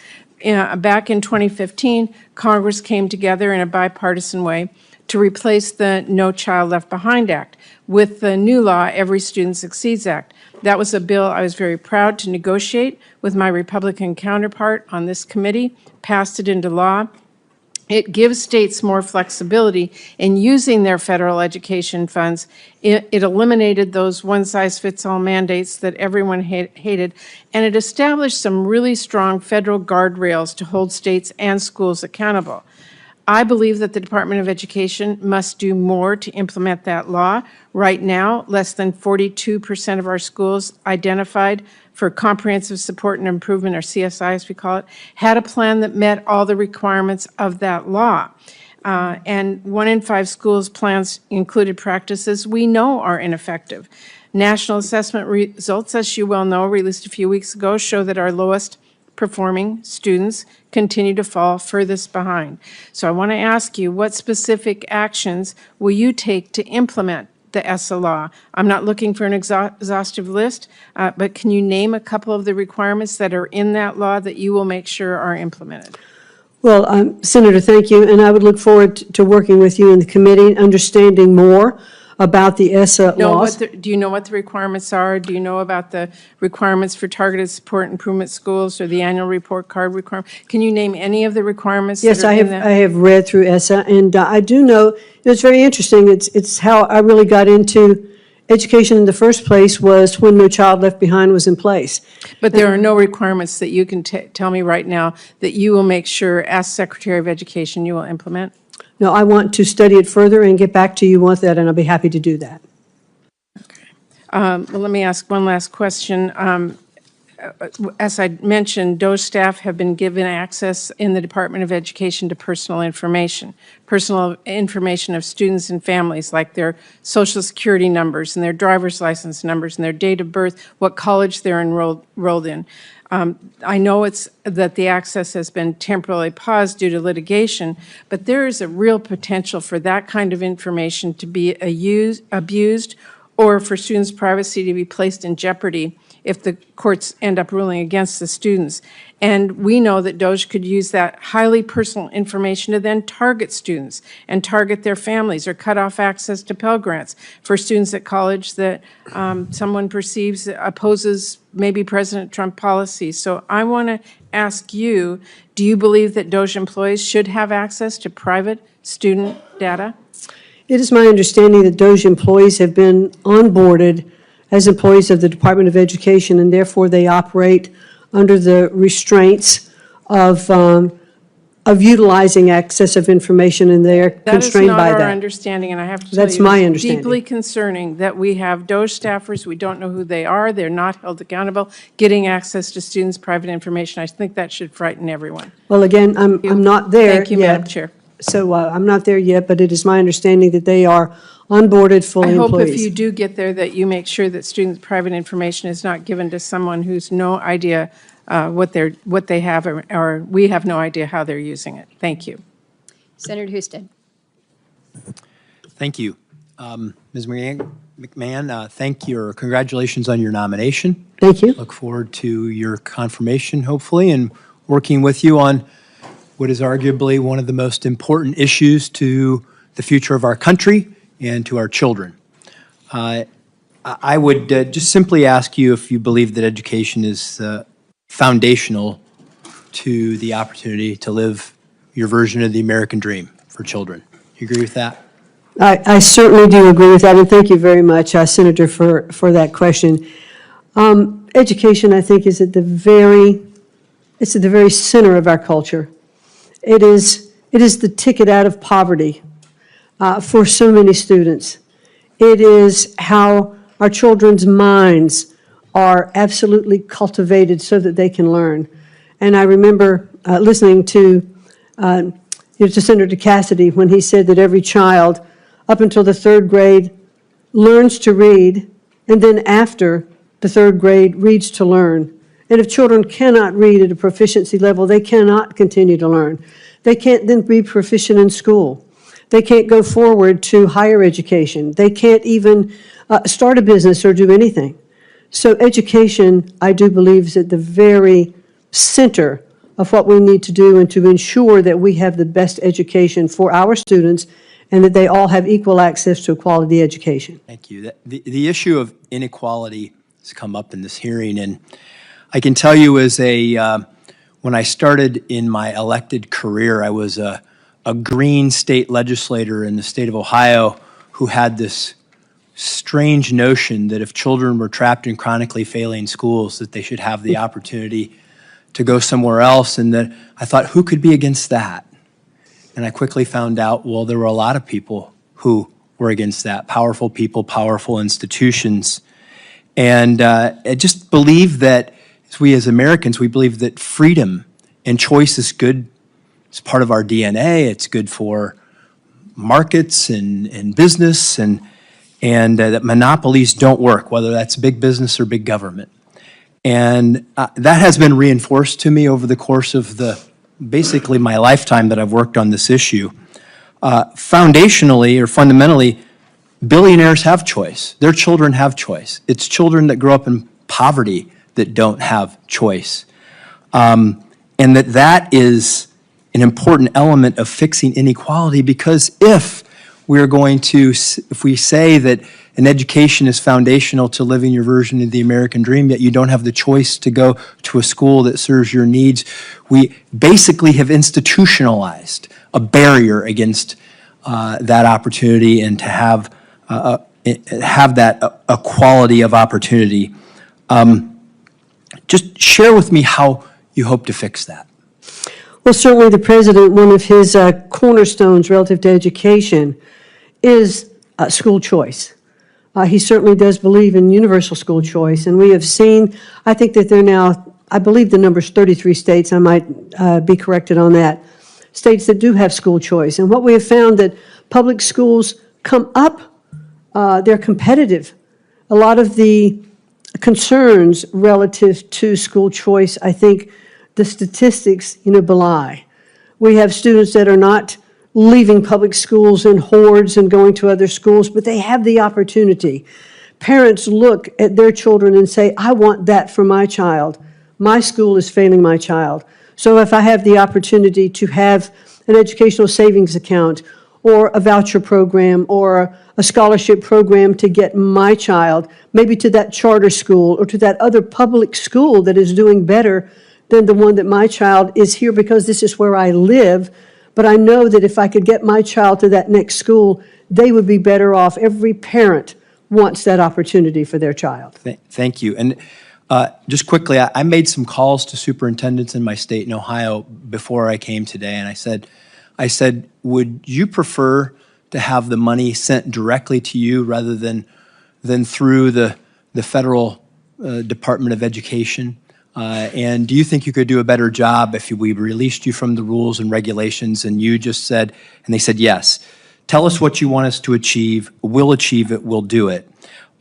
Back in 2015, Congress came together in a bipartisan way to replace the No Child Left Behind Act with the new law, Every Student Succeeds Act. That was a bill I was very proud to negotiate with my Republican counterpart on this committee, passed it into law. It gives states more flexibility in using their federal education funds. It eliminated those one-size-fits-all mandates that everyone hated, and it established some really strong federal guardrails to hold states and schools accountable. I believe that the Department of Education must do more to implement that law. Right now, less than 42% of our schools identified for comprehensive support and improvement, or CSI as we call it, had a plan that met all the requirements of that law. And 1 in 5 schools' plans included practices we know are ineffective. National assessment results, as you well know, released a few weeks ago, show that our lowest performing students continue to fall furthest behind. So I want to ask you, what specific actions will you take to implement the ESSA law? I'm not looking for an exhaustive list, but can you name a couple of the requirements that are in that law that you will make sure are implemented? Well, Senator, thank you, and I would look forward to working with you in the committee and understanding more about the ESSA laws. Do you know what the requirements are? Do you know about the requirements for targeted support improvement schools or the annual report card requirement? Can you name any of the requirements Yes, that are in that? I have read through ESSA, and I do know, it's very interesting, it's how I really got into education in the first place was when No Child Left Behind was in place. But there are no requirements that you can tell me right now that you will make sure, as Secretary of Education, you will implement? No, I want to study it further and get back to you with that, and I'll be happy to do that. Well, let me ask one last question. As I mentioned, DOE staff have been given access in the Department of Education to personal information of students and families, like their Social Security numbers and their driver's license numbers and their date of birth, what college they're enrolled in. I know that the access has been temporarily paused due to litigation, but there is a real potential for that kind of information to be abused or for students' privacy to be placed in jeopardy if the courts end up ruling against the students. And we know that DOJ could use that highly personal information to then target students and target their families or cut off access to Pell Grants for students at college that someone perceives opposes maybe President Trump policy. So I want to ask you, do you believe that DOJ employees should have access to private student data? It is my understanding that DOJ employees have been onboarded as employees of the Department of Education, and therefore they operate under the restraints of utilizing access of information, and they are constrained by That is not that. our understanding, and I have to tell you, That's my it's understanding. deeply concerning that we have DOJ staffers, we don't know who they are, they're not held accountable, getting access to students' private information. I think that should frighten everyone. Well, again, I'm not there Thank you, Madam yet. Chair. So I'm not there yet, but it is my understanding that they are onboarded, fully I hope employees. if you do get there that you make sure that students' private information is not given to someone who's no idea what they have, or we have no idea how they're using it. Thank you. Senator Houston. Thank you. Ms. McMahon, thank you, or congratulations on your nomination. Thank you. Look forward to your confirmation, hopefully, and working with you on what is arguably one of the most important issues to the future of our country and to our children. I would just simply ask you if you believe that education is foundational to the opportunity to live your version of the American dream for children. You agree with that? I certainly do agree with that, and thank you very much, Senator, for that question. Education, I think, is at the very center of our culture. It is the ticket out of poverty for so many students. It is how our children's minds are absolutely cultivated so that they can learn. And I remember listening to Senator Cassidy when he said that every child up until the third grade learns to read, and then after the third grade reads to learn. And if children cannot read at a proficiency level, they cannot continue to learn. They can't then be proficient in school. They can't go forward to higher education. They can't even start a business or do anything. So education, I do believe, is at the very center of what we need to do and to ensure that we have the best education for our students and that they all have equal access to a quality education. Thank you. The issue of inequality has come up in this hearing, and I can tell you as when I started in my elected career, I was a green state legislator in the state of Ohio who had this strange notion that if children were trapped in chronically failing schools, that they should have the opportunity to go somewhere else, and that I thought, who could be against that? And I quickly found out, well, there were a lot of people who were against that, powerful people, powerful institutions. And I just believe that as Americans, we believe that freedom and choice is good. It's part of our DNA. It's good for markets and business, and that monopolies don't work, whether that's big business or big government. And that has been reinforced to me over the course of basically my lifetime that I've worked on this issue. Foundationally or fundamentally, billionaires have choice. Their children have choice. It's children that grow up in poverty that don't have choice. And that is an important element of fixing inequality, because if we say that an education is foundational to living your version of the American dream, yet you don't have the choice to go to a school that serves your needs, we basically have institutionalized a barrier against that opportunity and to have that equality of opportunity. Just share with me how you hope to fix that. Well, certainly the president, one of his cornerstones relative to education is school choice. He certainly does believe in universal school choice, and we have seen, I think that there are now, I believe the number's 33 states, I might be corrected on that, states that do have school choice. And what we have found that public schools come up, they're competitive. A lot of the concerns relative to school choice, I think the statistics, belie. We have students that are not leaving public schools in hordes and going to other schools, but they have the opportunity. Parents look at their children and say, I want that for my child. My school is failing my child. So if I have the opportunity to have an educational savings account or a voucher program or a scholarship program to get my child maybe to that charter school or to that other public school that is doing better than the one that my child is here because this is where I live, but I know that if I could get my child to that next school, they would be better off. Every parent wants that opportunity for their child. Thank you. And just quickly, I made some calls to superintendents in my state in Ohio before I came today, and I said, would you prefer to have the money sent directly to you rather than through the federal Department of Education? And do you think you could do a better job if we released you from the rules and regulations and you just said, and they said, yes, tell us what you want us to achieve, we'll achieve it, we'll do it.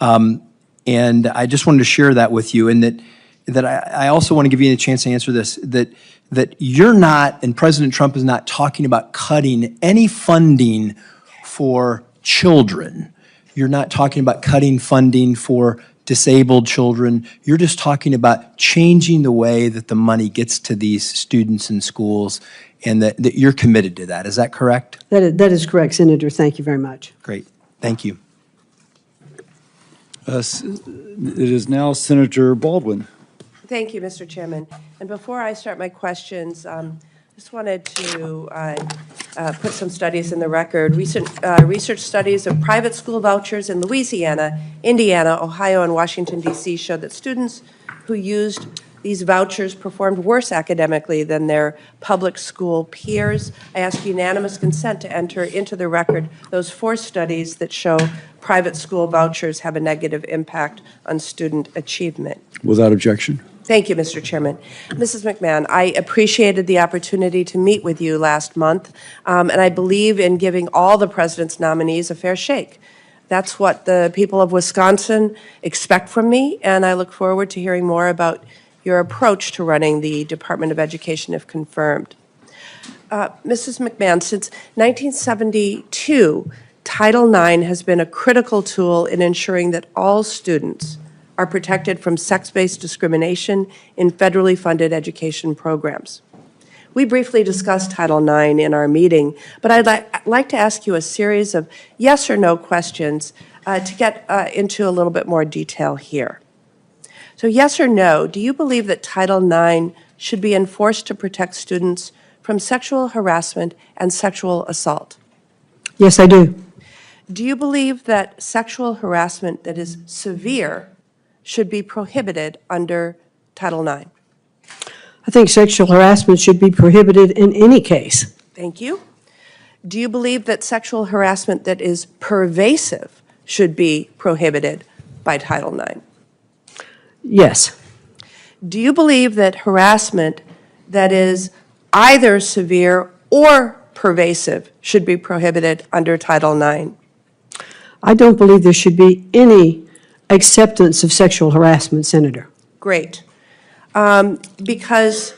And I just wanted to share that with you, and that I also want to give you a chance to answer this, that you're not, and President Trump is not talking about cutting any funding for children. You're not talking about cutting funding for disabled children. You're just talking about changing the way that the money gets to these students in schools, and that you're committed to that. Is that correct? That is correct, Senator. Thank you very much. Great. Thank you. It is now Senator Baldwin. Thank you, Mr. Chairman. And before I start my questions, just wanted to put some studies in the record. Recent research studies of private school vouchers in Louisiana, Indiana, Ohio, and Washington, D.C. showed that students who used these vouchers performed worse academically than their public school peers. I ask unanimous consent to enter into the record those 4 studies that show private school vouchers have a negative impact on student achievement. Without objection. Thank you, Mr. Chairman. Mrs. McMahon, I appreciated the opportunity to meet with you last month, and I believe in giving all the president's nominees a fair shake. That's what the people of Wisconsin expect from me, and I look forward to hearing more about your approach to running the Department of Education if confirmed. Mrs. McMahon, since 1972, Title IX has been a critical tool in ensuring that all students are protected from sex-based discrimination in federally funded education programs. We briefly discussed Title IX in our meeting, but I'd like to ask you a series of yes or no questions to get into a little bit more detail here. So yes or no, do you believe that Title IX should be enforced to protect students from sexual harassment and sexual assault? Yes, I do. Do you believe that sexual harassment that is severe should be prohibited under Title IX? I think sexual harassment should be prohibited in any case. Thank you. Do you believe that sexual harassment that is pervasive should be prohibited by Title IX? Yes. Do you believe that harassment that is either severe or pervasive should be prohibited under Title IX? I don't believe there should be any acceptance of sexual harassment, Senator. Great. Because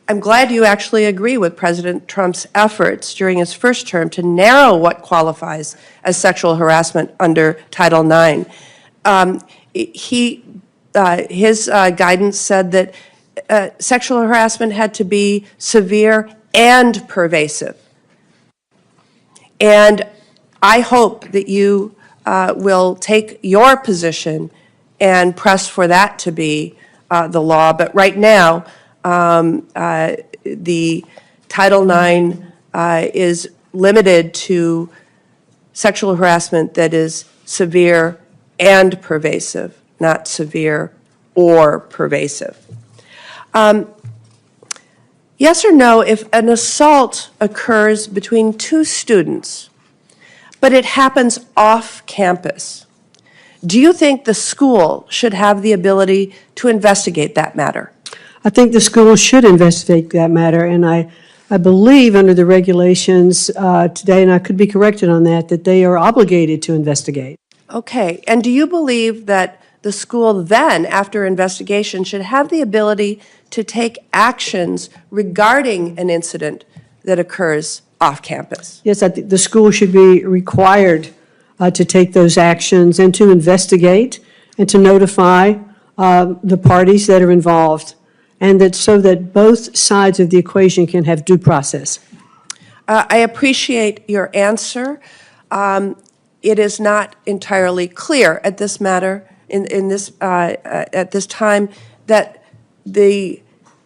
I'm glad you actually agree with President Trump's efforts during his first term to narrow what qualifies as sexual harassment under Title IX. His guidance said that sexual harassment had to be severe and pervasive. And I hope that you will take your position and press for that to be the law. But right now, the Title IX is limited to sexual harassment that is severe and pervasive, not severe or pervasive. Yes or no, if an assault occurs between 2 students, but it happens off campus, do you think the school should have the ability to investigate that matter? I think the school should investigate that matter, and I believe under the regulations today, and I could be corrected on that, that they are obligated to investigate. Okay, and do you believe that the school then, after investigation, should have the ability to take actions regarding an incident that occurs off campus? Yes, I think the school should be required to take those actions and to investigate and to notify the parties that are involved, and that so that both sides of the equation can have due process. I appreciate your answer. It is not entirely clear at this matter, at this time, that the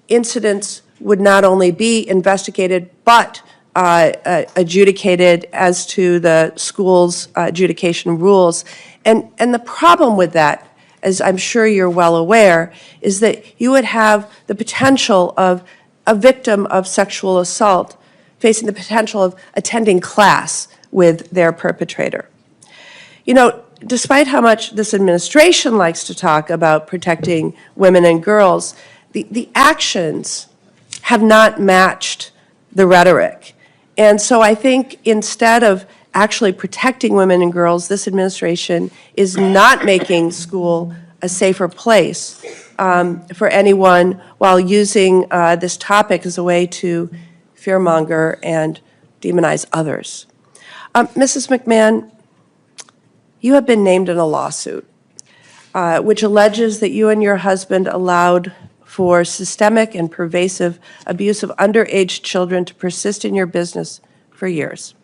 incidents would not only be investigated, but adjudicated as to the school's adjudication rules. And the problem with that, as I'm sure you're well aware, is that you would have the potential of a victim of sexual assault facing the potential of attending class with their perpetrator. You know, despite how much this administration likes to talk about protecting women and girls, the actions have not matched the rhetoric. And so I think instead of actually protecting women and girls, this administration is not making school a safer place for anyone while using this topic as a way to fearmonger and demonize others. Mrs. McMahon, you have been named in a lawsuit which alleges that you and your husband allowed for systemic and pervasive abuse of underage children to persist in your business for years.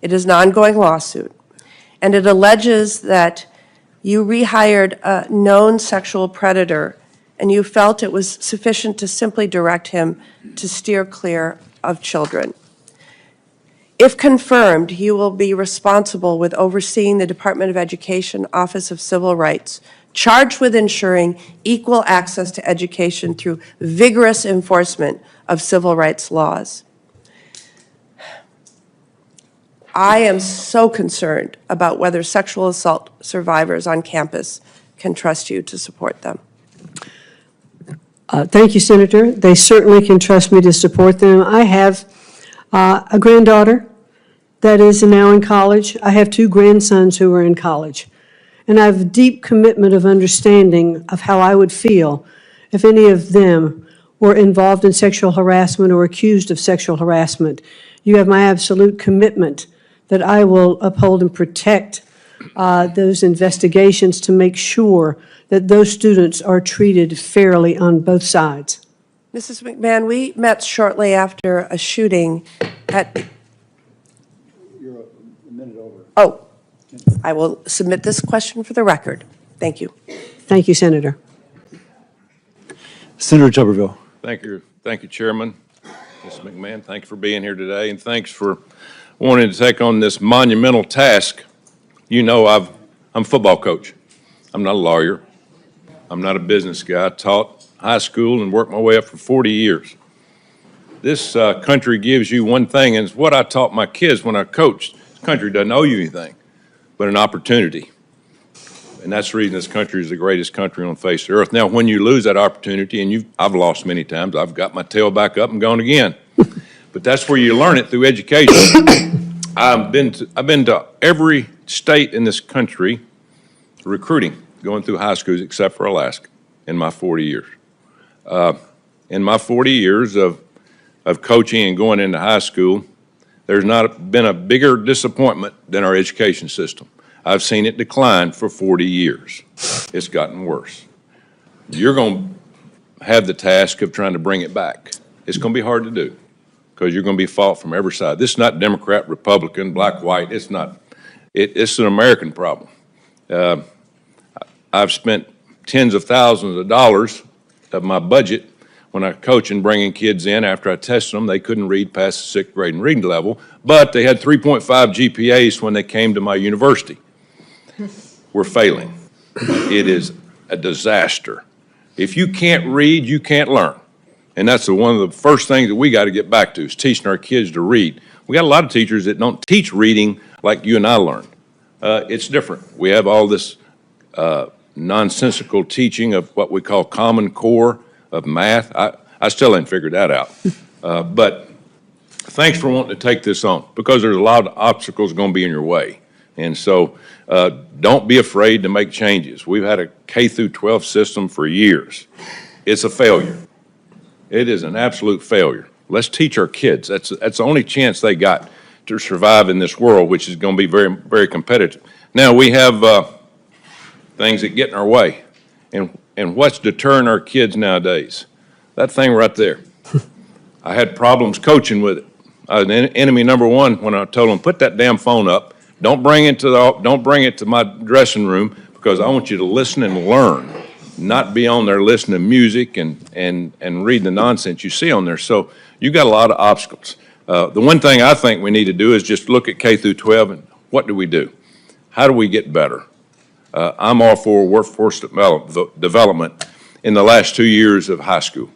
It is an ongoing lawsuit, and it alleges that you rehired a known sexual predator, and you felt it was sufficient to simply direct him to steer clear of children. If confirmed, you will be responsible with overseeing the Department of Education Office of Civil Rights, charged with ensuring equal access to education through vigorous enforcement of civil rights laws. I am so concerned about whether sexual assault survivors on campus can trust you to support them. Thank you, Senator. They certainly can trust me to support them. I have a granddaughter that is now in college. I have 2 grandsons who are in college. And I have a deep commitment of understanding of how I would feel if any of them were involved in sexual harassment or accused of sexual harassment. You have my absolute commitment that I will uphold and protect those investigations to make sure that those students are treated fairly on both sides. Mrs. McMahon, we met shortly after a shooting at... You're a minute over. Oh, I will submit this question for the record. Thank you. Thank you, Senator. Senator Tuberville. Thank you, Chairman. Ms. McMahon, thank you for being here today, and thanks for wanting to take on this monumental task. You know, I'm a football coach. I'm not a lawyer. I'm not a business guy. I taught high school and worked my way up for 40 years. This country gives you one thing, and it's what I taught my kids when I coached. This country doesn't owe you anything but an opportunity. And that's the reason this country is the greatest country on the face of the earth. Now, when you lose that opportunity, and I've lost many times, I've got my tail back up and gone again. But that's where you learn it, through education. I've been to every state in this country recruiting, going through high schools except for Alaska in my 40 years. In my 40 years of coaching and going into high school, there's not been a bigger disappointment than our education system. I've seen it decline for 40 years. It's gotten worse. You're going to have the task of trying to bring it back. It's going to be hard to do because you're going to be fought from every side. This is not Democrat, Republican, black, white. It's not. It's an American problem. I've spent tens of thousands of dollars of my budget when I coach and bringing kids in. After I tested them, they couldn't read past the 6th grade and reading level, but they had 3.5 GPAs when they came to my university. We're failing. It is a disaster. If you can't read, you can't learn. And that's one of the first things that we got to get back to, is teaching our kids to read. We got a lot of teachers that don't teach reading like you and I learned. It's different. We have all this nonsensical teaching of what we call Common Core of math. I still haven't figured that out. But thanks for wanting to take this on, because there's a lot of obstacles going to be in your way. And so don't be afraid to make changes. We've had a K through 12 system for years. It's a failure. It is an absolute failure. Let's teach our kids. That's the only chance they got to survive in this world, which is going to be very, very competitive. Now, we have things that get in our way. And what's deterring our kids nowadays? That thing right there. I had problems coaching with it. I was enemy number one when I told them, put that damn phone up. Don't bring it to my dressing room, because I want you to listen and learn, not be on there listening to music and reading the nonsense you see on there. So you got a lot of obstacles. The one thing I think we need to do is just look at K through 12 and what do we do? How do we get better? I'm all for workforce development in the last 2 years of high school,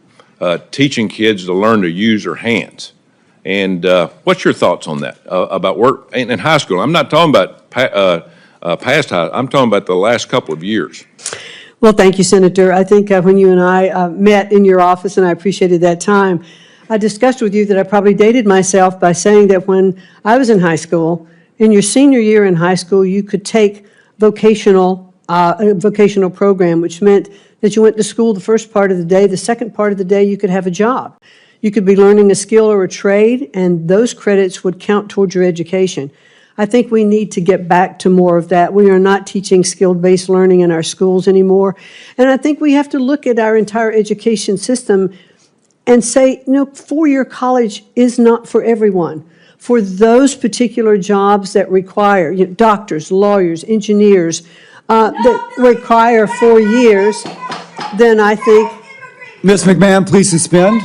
teaching kids to learn to use their hands. And what's your thoughts on that, about work in high school? I'm not talking about past high, I'm talking about the last couple of years. Well, thank you, Senator. I think when you and I met in your office, and I appreciated that time, I discussed with you that I probably dated myself by saying that when I was in high school, in your senior year in high school, you could take a vocational program, which meant that you went to school the first part of the day. The second part of the day, you could have a job. You could be learning a skill or a trade, and those credits would count towards your education. I think we need to get back to more of that. We are not teaching skill-based learning in our schools anymore. And I think we have to look at our entire education system and say, four-year college is not for everyone. For those particular jobs that require, doctors, lawyers, engineers, that require 4 years, then I think. Ms. McMahon, please suspend.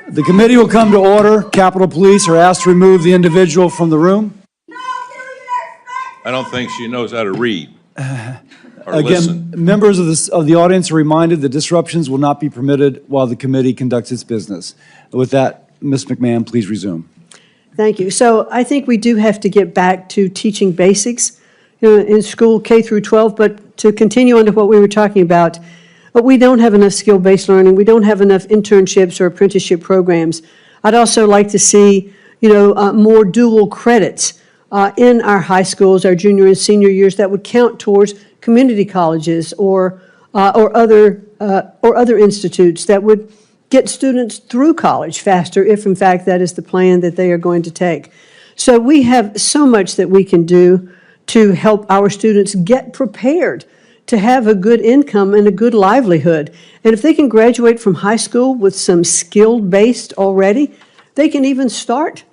The committee will come to order. Capitol Police are asked to remove the individual from the room. I don't think she knows how to read or Again, listen. members of the audience are reminded that disruptions will not be permitted while the committee conducts its business. With that, Ms. McMahon, please resume. Thank you. So I think we do have to get back to teaching basics in school K through 12, but to continue on to what we were talking about, but we don't have enough skill-based learning. We don't have enough internships or apprenticeship programs. I'd also like to see, more dual credits in our high schools, our junior and senior years, that would count towards community colleges or other institutes that would get students through college faster if, in fact, that is the plan that they are going to take. So we have so much that we can do to help our students get prepared to have a good income and a good livelihood. And if they can graduate from high school with some skill-based already, they can even start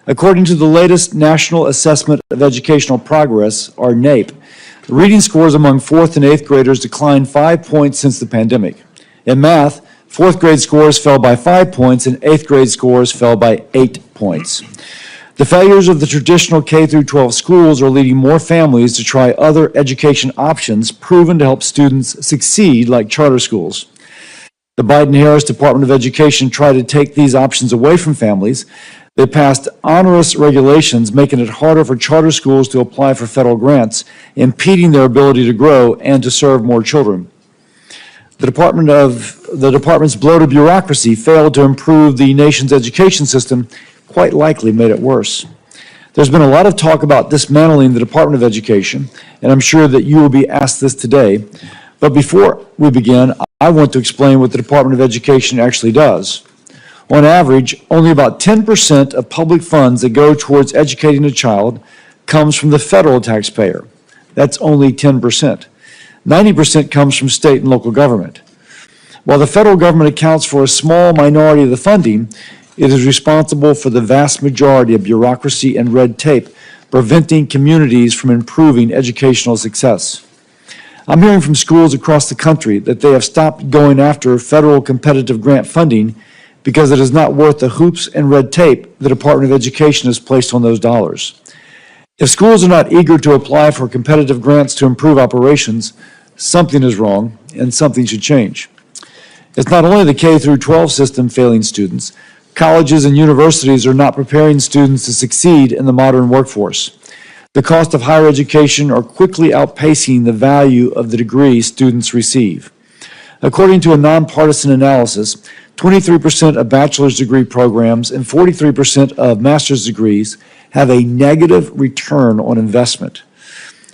According to the latest National Assessment of Educational Progress, or NAEP, reading scores among 4th and 8th graders declined 5 points since the pandemic. In math, 4th grade scores fell by 5 points and 8th grade scores fell by 8 points. The failures of the traditional K-12 schools are leading more families to try other education options proven to help students succeed, like charter schools. The Biden-Harris Department of Education tried to take these options away from families. They passed onerous regulations making it harder for charter schools to apply for federal grants, impeding their ability to grow and to serve more children. The department's bloated bureaucracy failed to improve the nation's education system, quite likely made it worse. There's been a lot of talk about dismantling the Department of Education, and I'm sure that you will be asked this today. But before we begin, I want to explain what the Department of Education actually does. On average, only about 10% of public funds that go towards educating a child comes from the federal taxpayer. That's only 10%. 90% comes from state and local government. While the federal government accounts for a small minority of the funding, it is responsible for the vast majority of bureaucracy and red tape, preventing communities from improving educational success. I'm hearing from schools across the country that they have stopped going after federal competitive grant funding because it is not worth the hoops and red tape the Department of Education has placed on those dollars. If schools are not eager to apply for competitive grants to improve operations, something is wrong and something should change. It's not only the K-12 system failing students. Colleges and universities are not preparing students to succeed in the modern workforce. The cost of higher education are quickly outpacing the value of the degree students receive. According to a nonpartisan analysis, 23% of bachelor's degree programs and 43% of master's degrees have a negative return on investment.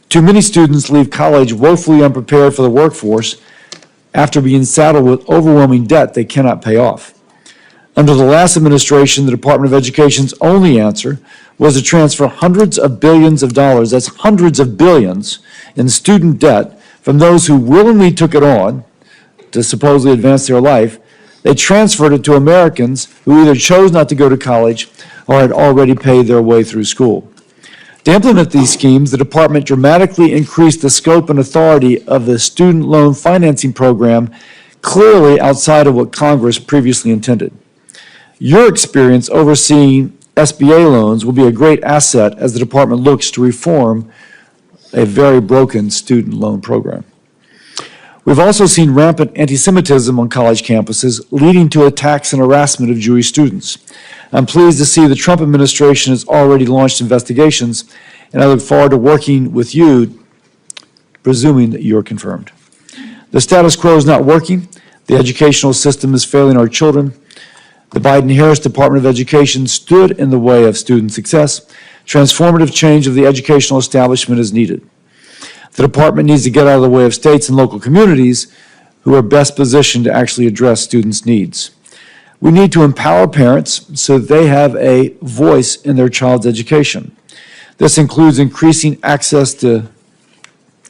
Too many students leave college woefully unprepared for the workforce after being saddled with overwhelming debt they cannot pay off. Under the last administration, the Department of Education's only answer was to transfer hundreds of billions of dollars, that's hundreds of billions, in student debt from those who willingly took it on to supposedly advance their life. They transferred it to Americans who either chose not to go to college or had already paid their way through school. To implement these schemes, the department dramatically increased the scope and authority of the student loan financing program, clearly outside of what Congress previously intended. Your experience overseeing SBA loans will be a great asset as the department looks to reform a very broken student loan program. We've also seen rampant anti-Semitism on college campuses, leading to attacks and harassment of Jewish students. I'm pleased to see the Trump administration has already launched investigations, and I look forward to working with you, presuming that you're confirmed. The status quo is not working. The educational system is failing our children. The Biden-Harris Department of Education stood in the way of student success. Transformative change of the educational establishment is needed. The department needs to get out of the way of states and local communities who are best positioned to actually address students' needs. We need to empower parents so that they have a voice in their child's education. This includes increasing access to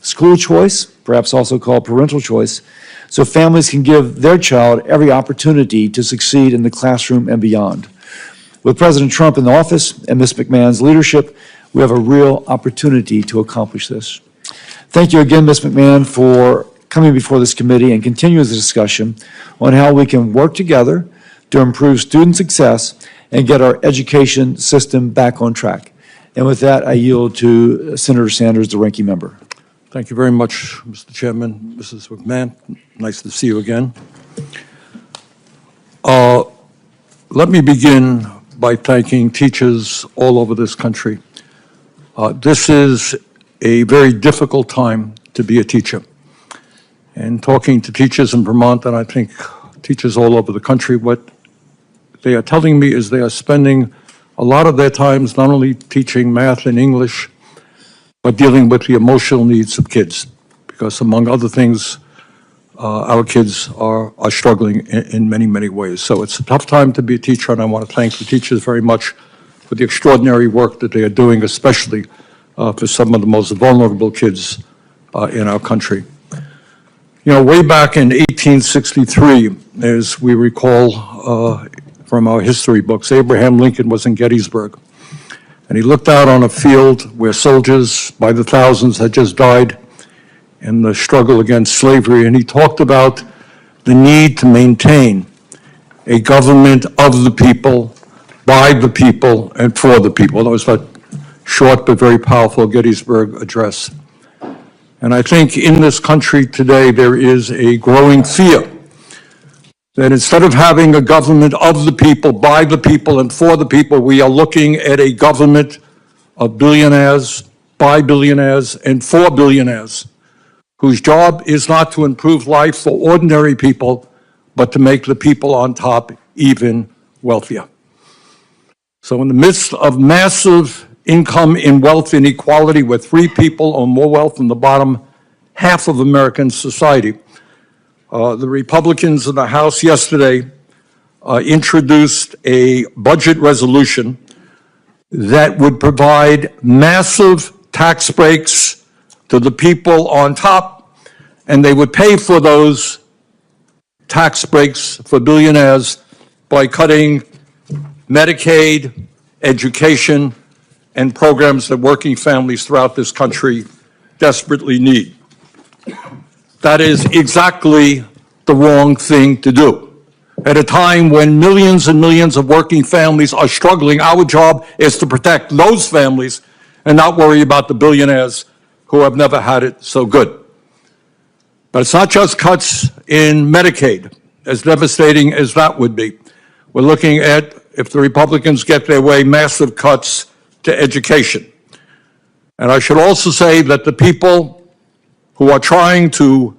school choice, perhaps also called parental choice, so families can give their child every opportunity to succeed in the classroom and beyond. With President Trump in office and Ms. McMahon's leadership, we have a real opportunity to accomplish this. Thank you again, Ms. McMahon, for coming before this committee and continuing the discussion on how we can work together to improve student success and get our education system back on track. And with that, I yield to Senator Sanders, the ranking member. Thank you very much, Mr. Chairman. Mrs. McMahon, nice to see you again. Let me begin by thanking teachers all over this country. This is a very difficult time to be a teacher. And talking to teachers in Vermont, and I think teachers all over the country, what they are telling me is they are spending a lot of their times not only teaching math and English, but dealing with the emotional needs of kids. Because among other things, our kids are struggling in many, many ways. So it's a tough time to be a teacher, and I want to thank the teachers very much for the extraordinary work that they are doing, especially for some of the most vulnerable kids in our country. You know, way back in 1863, as we recall from our history books. Abraham Lincoln was in Gettysburg, and he looked out on a field where soldiers by the thousands had just died in the struggle against slavery, and he talked about the need to maintain a government of the people, by the people, and for the people. That was that short but very powerful Gettysburg address. And I think in this country today there is a growing fear that instead of having a government of the people, by the people, and for the people, we are looking at a government of billionaires, by billionaires, and for billionaires, whose job is not to improve life for ordinary people, but to make the people on top even wealthier. So in the midst of massive income and wealth inequality, where 3 people own more wealth than the bottom half of American society, the Republicans in the House yesterday introduced a budget resolution that would provide massive tax breaks to the people on top, and they would pay for those tax breaks for billionaires by cutting Medicaid, education, and programs that working families throughout this country desperately need. That is exactly the wrong thing to do. At a time when millions and millions of working families are struggling, our job is to protect those families and not worry about the billionaires who have never had it so good. But it's not just cuts in Medicaid, as devastating as that would be. We're looking at, if the Republicans get their way, massive cuts to education. And I should also say that the people who are trying to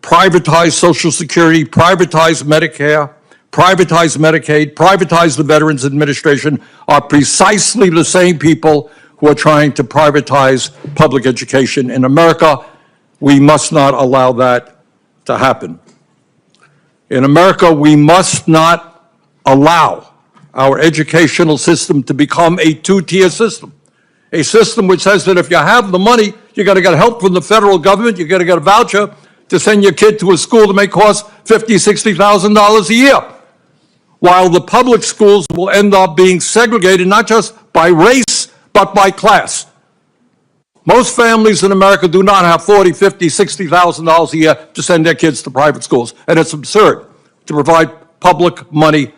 privatize Social Security, privatize Medicare, privatize Medicaid, privatize the Veterans Administration are precisely the same people who are trying to privatize public education in America. We must not allow that to happen. In America, we must not allow our educational system to become a two-tier system, a system which says that if you have the money, you got to get help from the federal government, you got to get a voucher to send your kid to a school that may cost $50,000, $60,000 a year, while the public schools will end up being segregated not just by race, but by class. Most families in America do not have $40,000, $50,000, $60,000 a year to send their kids to private schools, and it's absurd to provide public money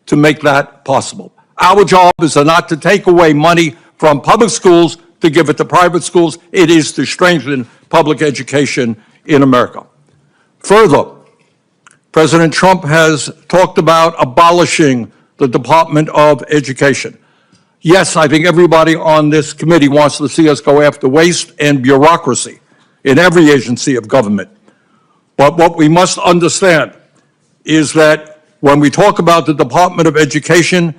to make that possible. Our job is not to take away money from public schools to give it to private schools. It is to strengthen public education in America. Further, President Trump has talked about abolishing the Department of Education. Yes, I think everybody on this committee wants to see us go after waste and bureaucracy in every agency of government. But what we must understand is that when we talk about the Department of Education,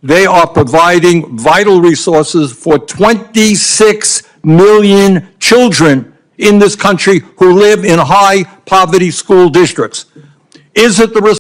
they are providing vital resources for 26 million children in this country who live in high poverty school districts. Is it the